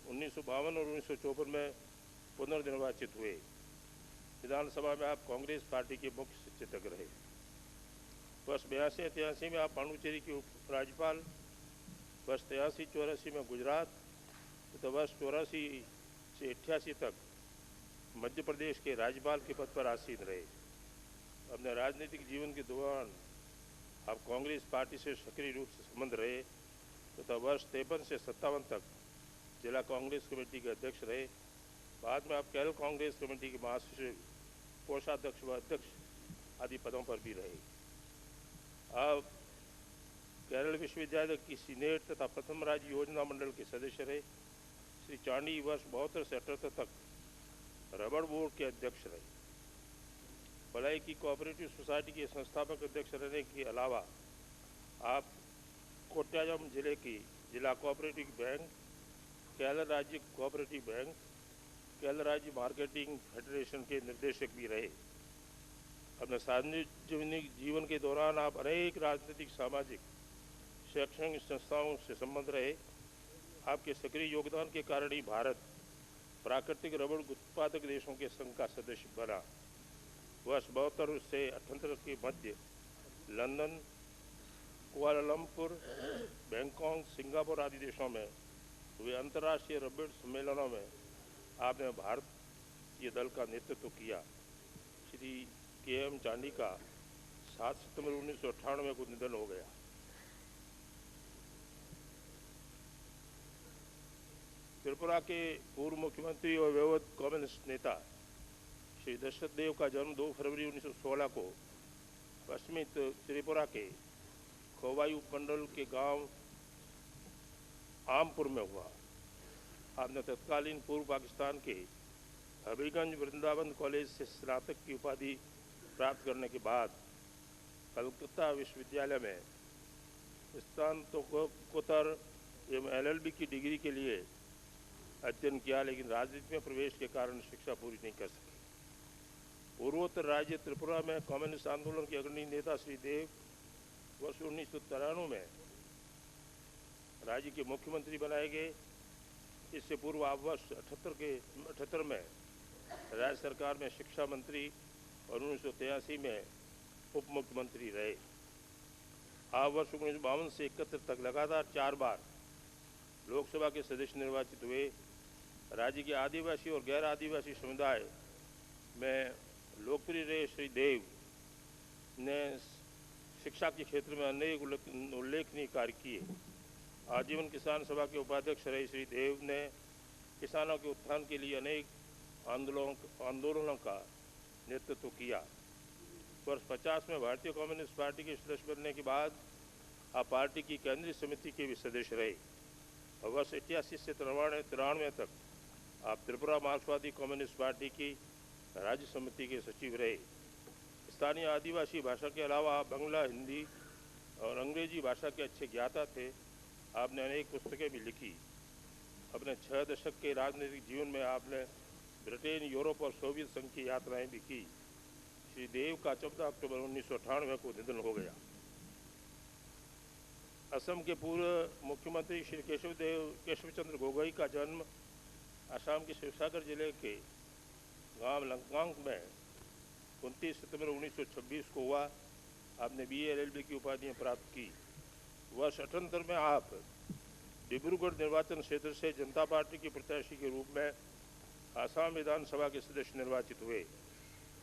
1952 और 1954 में पुनर्निर्वाचित हुए। विधानसभा में आप कांग्रेस पार्टी के मुख्य सचेतक रहे। वर्ष 82-83 में आप पांडुचेरी के उप राज्यपाल, वर्ष 83-84 में गुजरात तथा वर्ष 84 से 88 तक मध्य प्रदेश के राज्यपाल के पद पर आसीन रहे। अपने राजनीतिक जीवन के दौरान आप कांग्रेस पार्टी से सक्रिय रूप से संबंध रहे तथा वर्ष 53 से 57 तक जिला कांग्रेस कमेटी के अध्यक्ष रहे। बाद में आप केरल कांग्रेस कमेटी के महासचिव, कोषाध्यक्ष व अध्यक्ष आदि पदों पर भी रहे। आप केरल विश्वविद्यालय की सीनेट तथा प्रथम राज्य योजना मंडल के सदस्य रहे। श्री चांडी वर्ष 72 से 78 तक रबड़ बोर्ड के अध्यक्ष रहे। भलाई की कोऑपरेटिव सोसाइटी के संस्थापक अध्यक्ष रहने के अलावा आप कोट्टायम जिले की जिला कोऑपरेटिव बैंक, केरल राज्य कोऑपरेटिव बैंक, केरल राज्य मार्केटिंग फेडरेशन के निर्देशक भी रहे। अपने सार्वजनिक जीवन के दौरान आप अनेक राजनीतिक, सामाजिक, शैक्षणिक संस्थाओं से संबंध रहे। आपके सक्रिय योगदान के कारण ही भारत प्राकृतिक रबड़ उत्पादक देशों के संघ का सदस्य बना। वर्ष 72 से 78 के मध्य लंदन, कुआलालंपुर, बैंकॉक, सिंगापुर आदि देशों में हुए अंतर्राष्ट्रीय रबड़ सम्मेलनों में आपने भारतीय दल का नेतृत्व किया। श्री के.एम. चांडी का 7 सितंबर 1998 को निधन हो गया। त्रिपुरा के पूर्व मुख्यमंत्री और व्यवध कम्युनिस्ट नेता श्री दशरथ देव का जन्म 2 फरवरी 1916 को पश्चिमी त्रिपुरा के खोवाई उपमंडल के गांव आमपुर में हुआ। आपने तत्कालीन पूर्व पाकिस्तान के हबीबगंज वृंदावन कॉलेज से स्नातक की उपाधि प्राप्त करने के बाद कलकत्ता विश्वविद्यालय में स्नातकोत्तर एवं LLB की डिग्री के लिए अध्ययन किया, लेकिन राजनीति में प्रवेश के कारण शिक्षा पूरी नहीं कर सके। पूर्वोत्तर राज्य त्रिपुरा में कम्युनिस्ट आंदोलन के अग्रणी नेता श्री देव वर्ष 1993 में राज्य के मुख्यमंत्री बनाए गए। इससे पूर्व आप वर्ष 78 में राज्य सरकार में शिक्षा मंत्री और 1983 में उप मुख्यमंत्री रहे। आप वर्ष 1952 से 71 तक लगातार 4 बार लोकसभा के सदस्य निर्वाचित हुए। राज्य के आदिवासी और गैर आदिवासी समुदाय में लोकप्रिय रहे श्री देव ने शिक्षा के क्षेत्र में अनेक उल्लेखनीय कार्य किए। आजीवन किसान सभा के उपाध्यक्ष रहे श्री देव ने किसानों के उत्थान के लिए अनेक आंदोलनों का नेतृत्व किया। वर्ष 50 में भारतीय कम्युनिस्ट पार्टी के सदस्य बनने के बाद आप पार्टी की केंद्रीय समिति के भी सदस्य रहे और वर्ष 88 से 93 तक आप त्रिपुरा मार्क्सवादी कम्युनिस्ट पार्टी की राज्य समिति के सचिव रहे। स्थानीय आदिवासी भाषा के अलावा आप बांग्ला, हिंदी और अंग्रेजी भाषा के अच्छे ज्ञाता थे। आपने अनेक पुस्तकें भी लिखी। अपने 6 दशक के राजनीतिक जीवन में आपने ब्रिटेन, यूरोप और सोवियत संघ की यात्राएं भी की। श्री देव का 14 अक्टूबर 1998 को निधन हो गया। असम के पूर्व मुख्यमंत्री श्री केशव चंद्र गोगोई का जन्म असम के शिवसागर जिले के गांव लंकांग में 29 सितंबर 1926 को हुआ। आपने BA LLB की उपाधियां प्राप्त की। वर्ष 78 में आप डिब्रूगढ़ निर्वाचन क्षेत्र से जनता पार्टी के प्रत्याशी के रूप में आसाम विधानसभा के सदस्य निर्वाचित हुए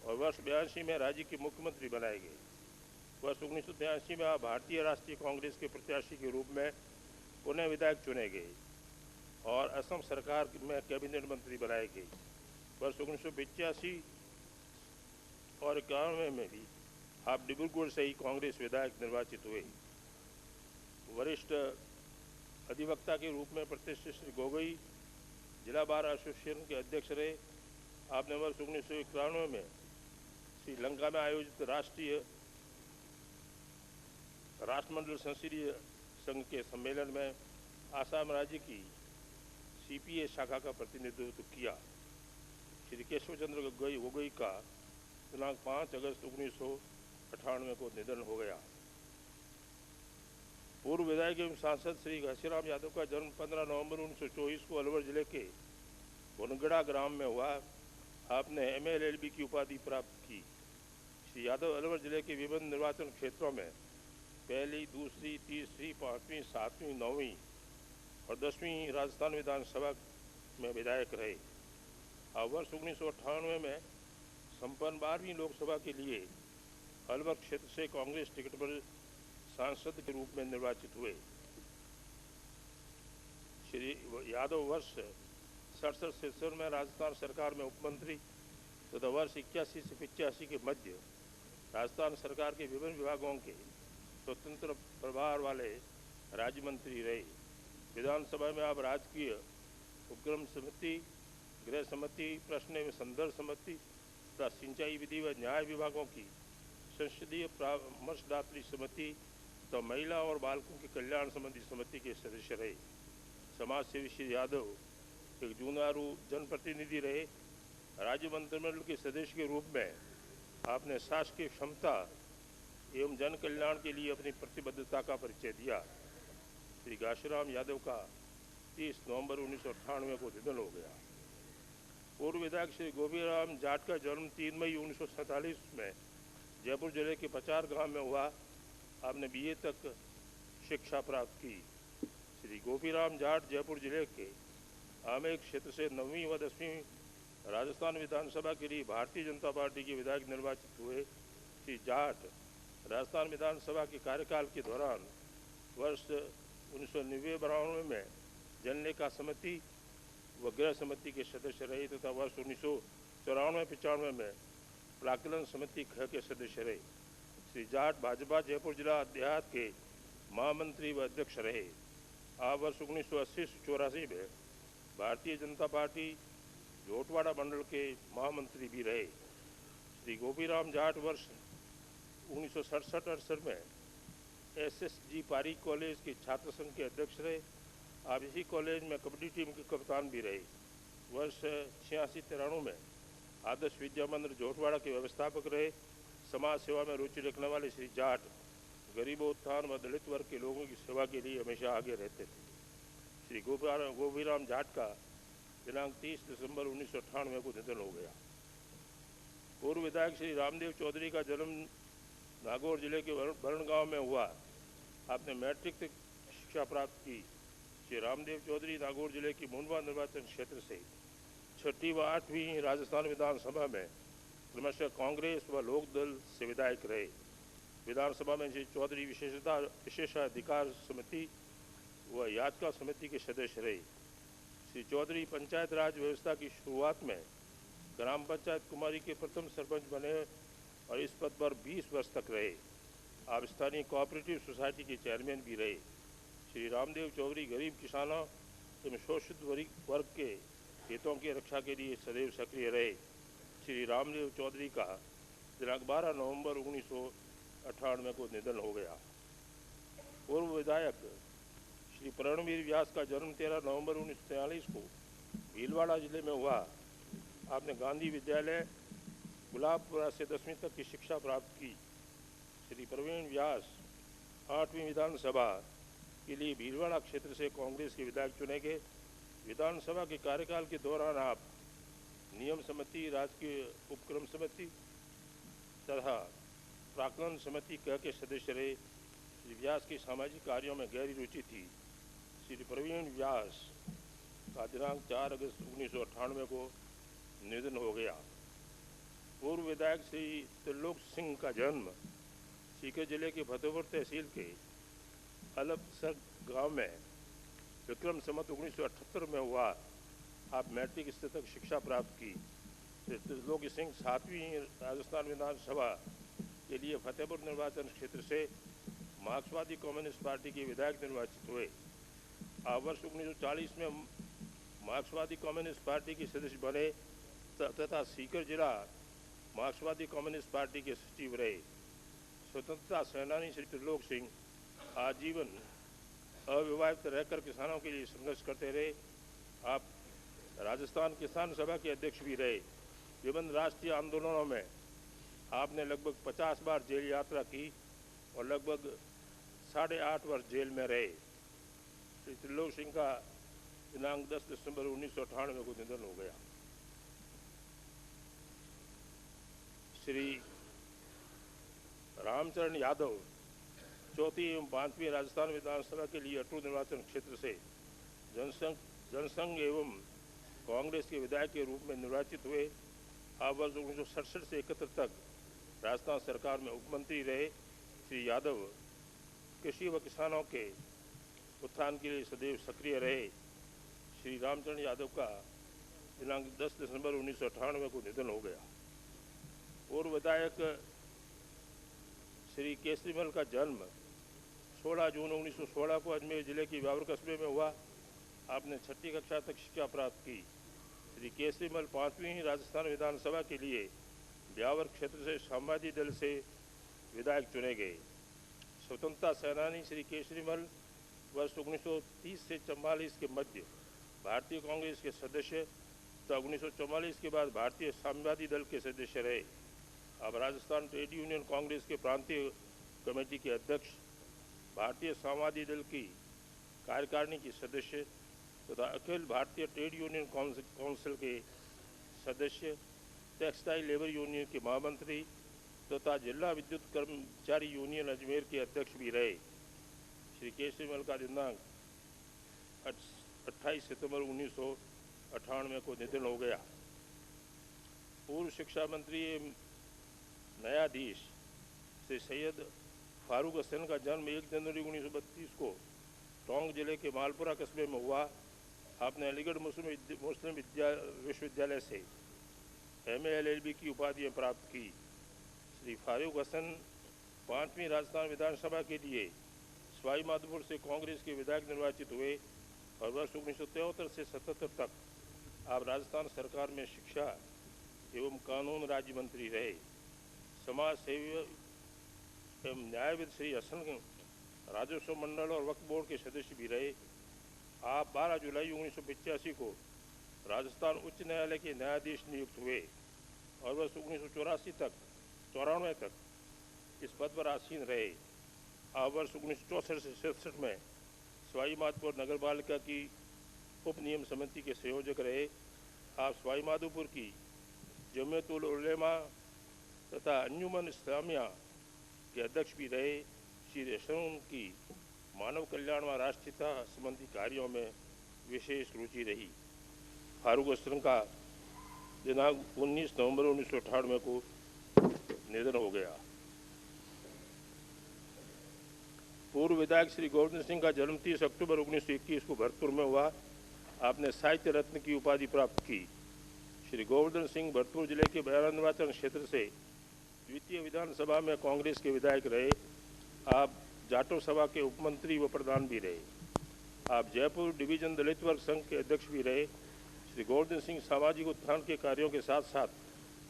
और वर्ष 82 में राज्य के मुख्यमंत्री बनाए गए। वर्ष 1983 में आप भारतीय राष्ट्रीय कांग्रेस के प्रत्याशी के रूप में पुनः विधायक चुने गए और असम सरकार में कैबिनेट मंत्री बनाए गए। वर्ष 1985 और 91 में भी आप डिब्रूगढ़ से ही कांग्रेस विधायक निर्वाचित हुए। वरिष्ठ अधिवक्ता के रूप में प्रतिष्ठित श्री गोगोई जिला बार एसोसिएशन के अध्यक्ष रहे। आपने वर्ष 1991 में श्रीलंका में आयोजित राष्ट्रमंडल संसदीय संघ के सम्मेलन में आसाम राज्य की CPA शाखा का प्रतिनिधित्व किया। श्री केशव चंद्र गोगोई का दिनांक 5 अगस्त 1998 को निधन हो गया। पूर्व विधायक एवं सांसद श्री घसीराम यादव का जन्म 15 नवंबर 1924 को अलवर जिले के भुनगड़ा ग्राम में हुआ। आपने MA LLB की उपाधि प्राप्त की। श्री यादव अलवर जिले के विभिन्न निर्वाचन क्षेत्रों में पहली, दूसरी, तीसरी, 5वीं, 7वीं, 9वीं और 10वीं राजस्थान विधानसभा में विधायक रहे। वर्ष 1998 में संपन्न 12वीं लोकसभा के लिए अलवर क्षेत्र से कांग्रेस टिकट पर सांसद के रूप में निर्वाचित हुए। श्री यादव वर्ष 67 में राजस्थान सरकार में उपमंत्री तथा वर्ष 81 से 85 के मध्य राजस्थान सरकार के विभिन्न विभागों के स्वतंत्र प्रभार वाले राज्य मंत्री रहे। विधानसभा में आप राजकीय उपक्रम समिति, गृह समिति, प्रश्न एवं संदर्भ समिति तथा सिंचाई विधि व न्याय विभागों की संसदीय परामर्शदात्री समिति तथा महिला और बालकों के कल्याण संबंधी समिति के सदस्य रहे। समाज सेवी श्री यादव एक जुझारू जनप्रतिनिधि रहे। राज्य मंत्रिमंडल के सदस्य के रूप में आपने शासकीय क्षमता एवं जन कल्याण के लिए अपनी प्रतिबद्धता का परिचय दिया। श्री घाशीराम यादव का 30 नवंबर 1998 को निधन हो गया। पूर्व विधायक श्री गोपीराम जाट का जन्म 3 मई 1947 में जयपुर जिले के पचार गांव में हुआ। आपने BA तक शिक्षा प्राप्त की। श्री गोपीराम जाट जयपुर जिले के आमेर क्षेत्र से 9वीं व 10वीं राजस्थान विधानसभा के लिए भारतीय जनता पार्टी के विधायक निर्वाचित हुए। श्री जाट राजस्थान विधानसभा के कार्यकाल के दौरान वर्ष 1990-92 में जनलेखा समिति व गृह समिति के सदस्य रहे तथा वर्ष 1994-95 में प्राक्कलन समिति ख के सदस्य रहे। श्री जाट भाजपा जयपुर जिला देहात के महामंत्री व अध्यक्ष रहे। आप वर्ष 1980 से 84 में भारतीय जनता पार्टी जोटवाड़ा मंडल के महामंत्री भी रहे। श्री गोपीराम जाट वर्ष 1967-68 में SSG पारीक कॉलेज के छात्र संघ के अध्यक्ष रहे। आप इसी कॉलेज में कबड्डी टीम के कप्तान भी रहे। वर्ष 86-93 में आदर्श विद्या मंदिर जोटवाड़ा के व्यवस्थापक रहे। समाज सेवा में रुचि रखने वाले श्री जाट गरीबों, उत्थान व दलित वर्ग के लोगों की सेवा के लिए हमेशा आगे रहते थे। श्री गोपीराम जाट का दिनांक 30 दिसंबर 1998 को निधन हो गया। पूर्व विधायक श्री रामदेव चौधरी का जन्म नागौर जिले के वरण गांव में हुआ। आपने मैट्रिक तक शिक्षा प्राप्त की। श्री रामदेव चौधरी नागौर जिले की मुंडवा निर्वाचन क्षेत्र से 6ठी व 8वीं राजस्थान विधानसभा में क्रमशः कांग्रेस व लोकदल से विधायक रहे। विधानसभा में श्री चौधरी विशेषाधिकार समिति व याचिका समिति के सदस्य रहे। श्री चौधरी पंचायत राज व्यवस्था की शुरुआत में ग्राम पंचायत कुमारी के प्रथम सरपंच बने और इस पद पर 20 वर्ष तक रहे। आप स्थानीय कोऑपरेटिव सोसाइटी के चेयरमैन भी रहे। श्री रामदेव चौधरी गरीब किसानों एवं शोषित वर्ग के हितों की रक्षा के लिए सदैव सक्रिय रहे। श्री रामदेव चौधरी का दिनांक 12 नवंबर 1998 को निधन हो गया। पूर्व विधायक श्री प्रणवीर व्यास का जन्म 13 नवंबर 1943 को भीलवाड़ा जिले में हुआ। आपने गांधी विद्यालय गुलाबपुरा से 10वीं तक की शिक्षा प्राप्त की। श्री प्रवीण व्यास 8वीं विधानसभा के लिए भीलवाड़ा क्षेत्र से कांग्रेस के विधायक चुने गए। विधानसभा के कार्यकाल के दौरान आप नियम समिति, राजकीय उपक्रम समिति तथा प्राक्कलन समिति क के सदस्य रहे। श्री व्यास की सामाजिक कार्यों में गहरी रुचि थी। श्री प्रवीण व्यास का दिनांक 4 अगस्त 1998 को निधन हो गया। पूर्व विधायक श्री त्रिलोक सिंह का जन्म सीकर जिले के फतेहपुर तहसील के अलबसर गांव में विक्रम संवत 1978 में हुआ। आप मैट्रिक स्तर तक शिक्षा प्राप्त की। श्री त्रिलोक सिंह 7वीं राजस्थान विधानसभा के लिए फतेहपुर निर्वाचन क्षेत्र से मार्क्सवादी कम्युनिस्ट पार्टी के विधायक निर्वाचित हुए। आप वर्ष 1940 में मार्क्सवादी कम्युनिस्ट पार्टी के सदस्य बने तथा सीकर जिला मार्क्सवादी कम्युनिस्ट पार्टी के सचिव रहे। स्वतंत्रता सेनानी श्री त्रिलोक सिंह आजीवन अविवाहित रहकर किसानों के लिए संघर्ष करते रहे। आप राजस्थान किसान सभा के अध्यक्ष भी रहे। विभिन्न राष्ट्रीय आंदोलनों में आपने लगभग 50 बार जेल यात्रा की और लगभग 8.5 वर्ष जेल में रहे। श्री त्रिलोक सिंह का दिनांक 10 दिसंबर 1998 को निधन हो गया। श्री रामचरण यादव 4वीं एवं 5वीं राजस्थान विधानसभा के लिए अटूर निर्वाचन क्षेत्र से जनसंघ एवं कांग्रेस के विधायक के रूप में निर्वाचित हुए। आप वर्ष 1967 से 71 तक राजस्थान सरकार में उपमंत्री रहे। श्री यादव कृषि व किसानों के उत्थान के लिए सदैव सक्रिय रहे। श्री रामचंद्र यादव का दिनांक 10 दिसंबर 1998 को निधन हो गया। पूर्व विधायक श्री केसरीमल का जन्म 16 जून 1916 को अजमेर जिले के ब्यावर कस्बे में हुआ। आपने 6ठी कक्षा तक शिक्षा प्राप्त की। श्री केसरीमल 5वीं राजस्थान विधानसभा के लिए ब्यावर क्षेत्र से समाजवादी दल से विधायक चुने गए। स्वतंत्रता सेनानी श्री केसरीमल वर्ष 1930 से 44 के मध्य भारतीय कांग्रेस के सदस्य तथा 1944 के बाद भारतीय साम्यवादी दल के सदस्य रहे। अब राजस्थान ट्रेड यूनियन कांग्रेस के प्रांतीय कमेटी के अध्यक्ष, भारतीय साम्यवादी दल की कार्यकारिणी के सदस्य तथा Akhil Bharatiya trade union council के सदस्य, टेक्सटाइल लेबर यूनियन के महामंत्री तथा जिला विद्युत कर्मचारी यूनियन अजमेर के अध्यक्ष भी रहे। श्री केसरीमल का दिनांक 28 सितंबर 1998 को निधन हो गया। पूर्व शिक्षा मंत्री एवं न्यायाधीश श्री सैयद फारूक हसन का जन्म 1 जनवरी 1932 को टोंक जिले के मालपुरा कस्बे में हुआ। आपने अलीगढ़ मुस्लिम विश्वविद्यालय से MA LLB की उपाधियाँ प्राप्त की। श्री फारूक हसन 5वीं राजस्थान विधानसभा के लिए सवाई माधोपुर से कांग्रेस के विधायक निर्वाचित हुए और वर्ष 1973 से 77 तक आप राजस्थान सरकार में शिक्षा एवं कानून राज्य मंत्री रहे। समाज सेवी एवं न्यायविद श्री हसन राजस्व मंडल और वक्फ बोर्ड के सदस्य भी रहे। आप 12 जुलाई 1985 को राजस्थान उच्च न्यायालय के न्यायाधीश नियुक्त हुए और वर्ष 1994 तक इस पद पर आसीन रहे। आप वर्ष 1964 से 67 में सवाई माधोपुर नगर पालिका की उप नियम समिति के संयोजक रहे। आप सवाई माधोपुर की जमियतुल उलेमा तथा अंजुमन इस्लामिया के अध्यक्ष भी रहे। श्री हसन की मानव कल्याण व राष्ट्रीयता संबंधी कार्यों में विशेष रुचि रही। फारूक हसन का दिनांक 19 नवंबर 1998 को निधन हो गया। पूर्व विधायक श्री गोवर्धन सिंह का जन्म 30 अक्टूबर 1921 को भरतपुर में हुआ। आपने साहित्य रत्न की उपाधि प्राप्त की। श्री गोवर्धन सिंह भरतपुर जिले के बयारा निर्वाचन क्षेत्र से द्वितीय विधानसभा में कांग्रेस के विधायक रहे। आप जाटो सभा के उपमंत्री व प्रधान भी रहे। आप जयपुर डिवीजन दलित वर्ग संघ के अध्यक्ष भी रहे। श्री गोवर्धन सिंह सामाजिक उत्थान के कार्यों के साथ साथ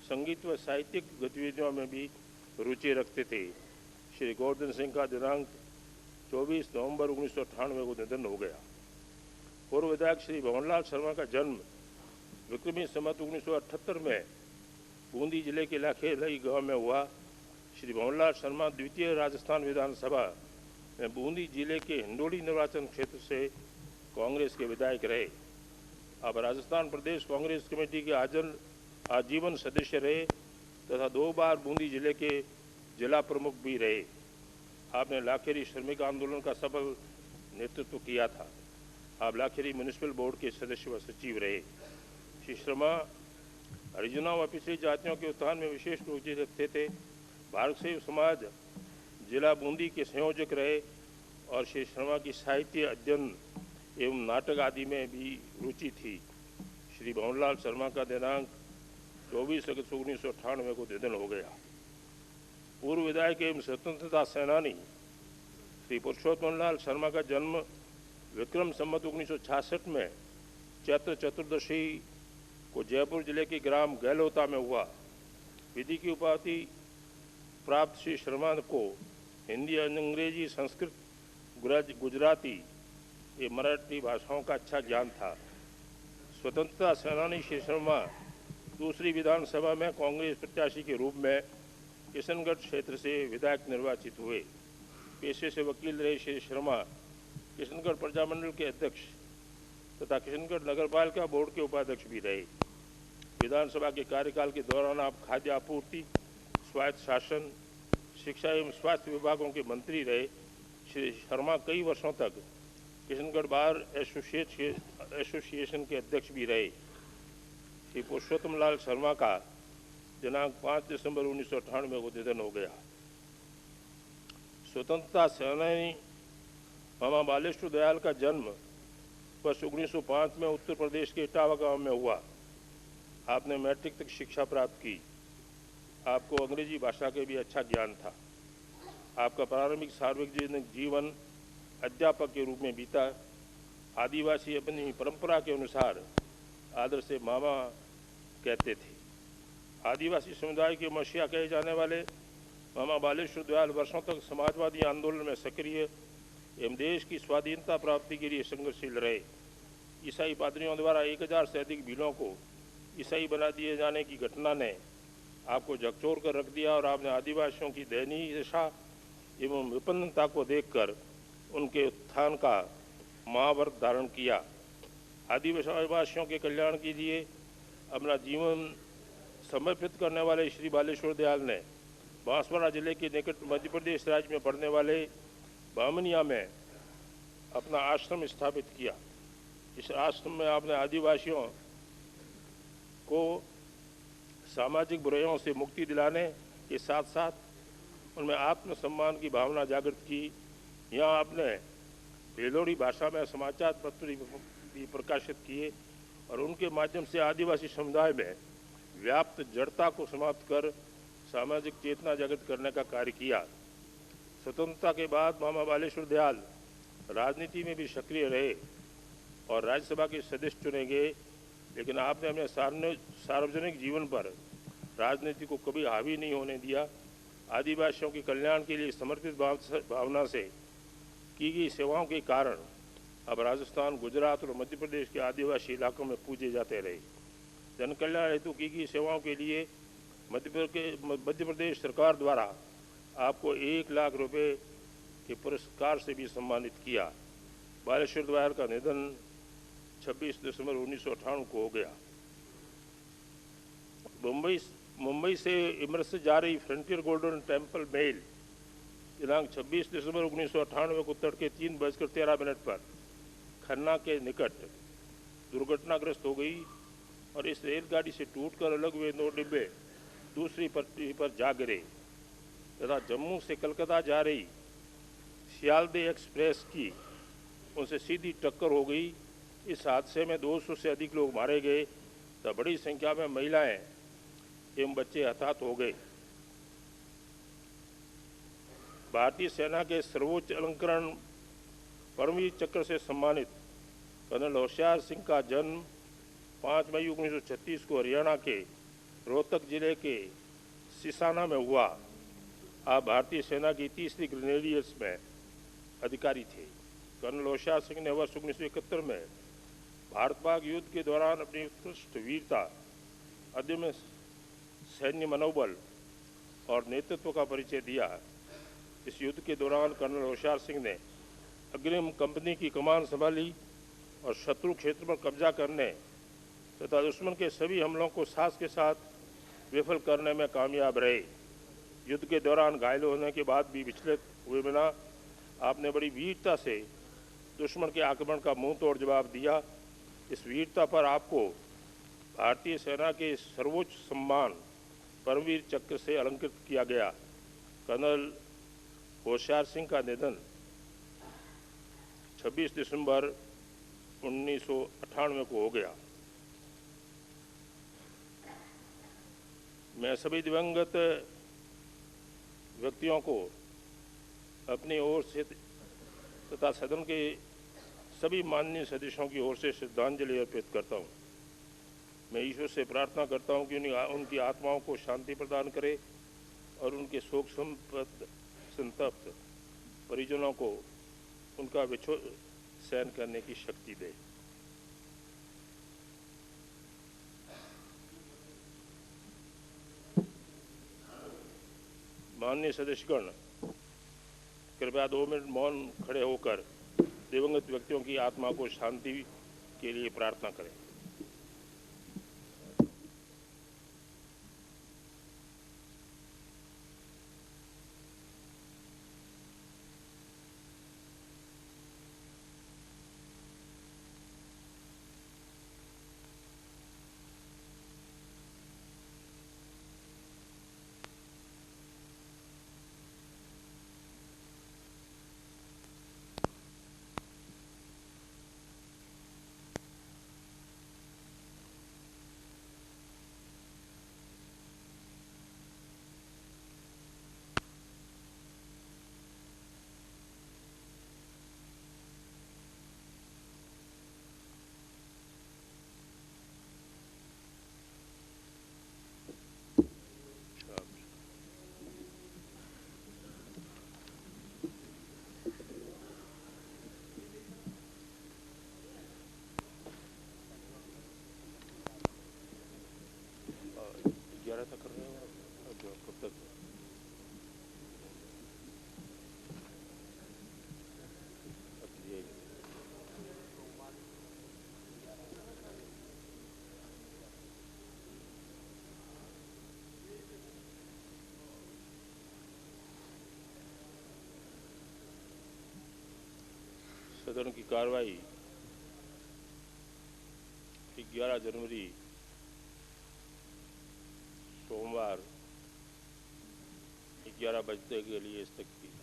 संगीत व साहित्यिक गतिविधियों में भी रुचि रखते थे। श्री गोवर्धन सिंह का दिनांक 24 नवंबर 1998 को निधन हो गया। पूर्व विधायक श्री भवनलाल शर्मा का जन्म विक्रमी संवत 1978 में बूंदी जिले के लाखेलई गांव में हुआ। श्री भवनलाल शर्मा द्वितीय राजस्थान विधानसभा में बूंदी जिले के हिंडोली निर्वाचन क्षेत्र से कांग्रेस के विधायक रहे। अब राजस्थान प्रदेश कांग्रेस कमेटी के आजीवन सदस्य रहे तथा 2 बार बूंदी जिले के जिला प्रमुख भी रहे। आपने लाखेरी श्रमिक आंदोलन का सफल नेतृत्व किया था। आप लाखेरी म्यूनिसिपल बोर्ड के सदस्य व सचिव रहे। श्री शर्मा हरिजनों व पिछड़ी जातियों के उत्थान में विशेष रुचि रखते थे। भारत सेव समाज जिला बूंदी के संयोजक रहे और श्री शर्मा की साहित्य अध्ययन एवं नाटक आदि में भी रुचि थी। श्री भवनलाल शर्मा का दिनांक 24 अगस्त 1998 को निधन हो गया। पूर्व विधायक एवं स्वतंत्रता सेनानी श्री पुरुषोत्तम लाल शर्मा का जन्म विक्रम संवत 1966 में चैत्र चतुर्दशी को जयपुर जिले के ग्राम गहलोता में हुआ। विधि की उपाधि प्राप्त श्री शर्मा को हिंदी, अंग्रेजी, संस्कृत, गुजराती एवं मराठी भाषाओं का अच्छा ज्ञान था। स्वतंत्रता सेनानी श्री शर्मा दूसरी विधानसभा में कांग्रेस प्रत्याशी के रूप में किशनगढ़ क्षेत्र से विधायक निर्वाचित हुए। पेशे से वकील रहे श्री शर्मा किशनगढ़ प्रजामंडल के अध्यक्ष तथा किशनगढ़ नगरपालिका बोर्ड के उपाध्यक्ष भी रहे। विधानसभा के कार्यकाल के दौरान आप खाद्य आपूर्ति, स्वायत्त शासन, शिक्षा एवं स्वास्थ्य विभागों के मंत्री रहे। श्री शर्मा कई वर्षों तक किशनगढ़ बार एसोसिएशन के अध्यक्ष भी रहे। श्री पुरुषोत्तम लाल शर्मा का दिनांक 5 दिसंबर 1998 को निधन हो गया। स्वतंत्रता सेनानी मामा बालेश्वर दयाल का जन्म वर्ष 1905 में उत्तर प्रदेश के इटावा गांव में हुआ। आपने मैट्रिक तक शिक्षा प्राप्त की। आपको अंग्रेजी भाषा के भी अच्छा ज्ञान था। आपका प्रारंभिक सार्वजनिक जीवन अध्यापक के रूप में बीता। आदिवासी अपनी परंपरा के अनुसार आदर से मामा कहते थे। आदिवासी समुदाय के मसीहा कहे जाने वाले मामा बालेश्वर दयाल वर्षों तक समाजवादी आंदोलन में सक्रिय एवं देश की स्वाधीनता प्राप्ति के लिए संघर्षशील रहे। ईसाई पादरियों द्वारा 1000 से अधिक भीलों को ईसाई बना दिए जाने की घटना ने आपको झकझोर कर रख दिया और आपने आदिवासियों की दयनीय दशा एवं विपन्नता को देखकर उनके उत्थान का महाव्रत धारण किया। आदिवासियों के कल्याण के लिए अपना जीवन समर्पित करने वाले श्री बालेश्वर दयाल ने बांसवाड़ा जिले के निकट मध्य प्रदेश राज्य में पड़ने वाले बामनिया में अपना आश्रम स्थापित किया। इस आश्रम में आपने आदिवासियों को सामाजिक बुराइयों से मुक्ति दिलाने के साथ साथ उनमें आत्मसम्मान की भावना जागृत की। यहाँ आपने भेलोड़ी भाषा में समाचार पत्र भी प्रकाशित किए और उनके माध्यम से आदिवासी समुदाय में व्याप्त जड़ता को समाप्त कर सामाजिक चेतना जागृत करने का कार्य किया। स्वतंत्रता के बाद मामा बालेश्वर दयाल राजनीति में भी सक्रिय रहे और राज्यसभा के सदस्य चुने गए, लेकिन आपने अपने सार्वजनिक जीवन पर राजनीति को कभी हावी नहीं होने दिया। आदिवासियों के कल्याण के लिए समर्पित भावना से की गई सेवाओं के कारण अब राजस्थान, गुजरात और मध्य प्रदेश के आदिवासी इलाकों में पूजे जाते रहे। जन कल्याण हेतु की गई सेवाओं के लिए मध्य प्रदेश सरकार द्वारा आपको 1 लाख रुपए के पुरस्कार से भी सम्मानित किया। बालेश्वर दयाल का निधन 26 दिसंबर 1998 को हो गया। मुंबई से इमरत से जा रही फ्रंटियर गोल्डन टेम्पल मेल दिनांक 26 दिसंबर 1998 को तड़के 3:13 पर खन्ना के निकट दुर्घटनाग्रस्त हो गई और इस रेलगाड़ी से टूटकर अलग हुए 9 डिब्बे दूसरी पटरी पर जा गिरे तथा जम्मू से कलकत्ता जा रही सियालदे एक्सप्रेस की उनसे सीधी टक्कर हो गई। इस हादसे में 200 से अधिक लोग मारे गए तथा बड़ी संख्या में महिलाएं एवं बच्चे हताहत हो गए। भारतीय सेना के सर्वोच्च अलंकरण परमवीर चक्र से सम्मानित कर्नल होशियार सिंह का जन्म 5 मई 1936 को हरियाणा के रोहतक जिले के सिसाना में हुआ। आप भारतीय सेना की 3री ग्रेनेडियर्स में अधिकारी थे। कर्नल होशियार सिंह ने वर्ष 1971 में भारत पाक युद्ध के दौरान अपनी उत्कृष्ट वीरता, अदम्य सैन्य मनोबल और नेतृत्व का परिचय दिया। इस युद्ध के दौरान कर्नल होशियार सिंह ने अग्रिम कंपनी की कमान संभाली और शत्रु क्षेत्र पर कब्जा करने तथा दुश्मन के सभी हमलों को साहस के साथ विफल करने में कामयाब रहे। युद्ध के दौरान घायल होने के बाद भी विचलित हुए बिना आपने बड़ी वीरता से दुश्मन के आक्रमण का मुंह तोड़ जवाब दिया। इस वीरता पर आपको भारतीय सेना के सर्वोच्च सम्मान परमवीर चक्र से अलंकृत किया गया। कर्नल होशियार सिंह का निधन 26 दिसंबर 1998 को हो गया। मैं सभी दिवंगत व्यक्तियों को अपनी ओर से तथा सदन के सभी माननीय सदस्यों की ओर से श्रद्धांजलि अर्पित करता हूँ। मैं ईश्वर से प्रार्थना करता हूँ कि उनकी आत्माओं को शांति प्रदान करे और उनके शोक संतप्त परिजनों को उनका विछोह सहन करने की शक्ति दे। माननीय सदस्यगण, कृपया 2 मिनट मौन खड़े होकर दिवंगत व्यक्तियों की आत्मा को शांति के लिए प्रार्थना करें। सदन की कार्रवाई 11 जनवरी सोमवार 11 बजे के लिए स्थगित की।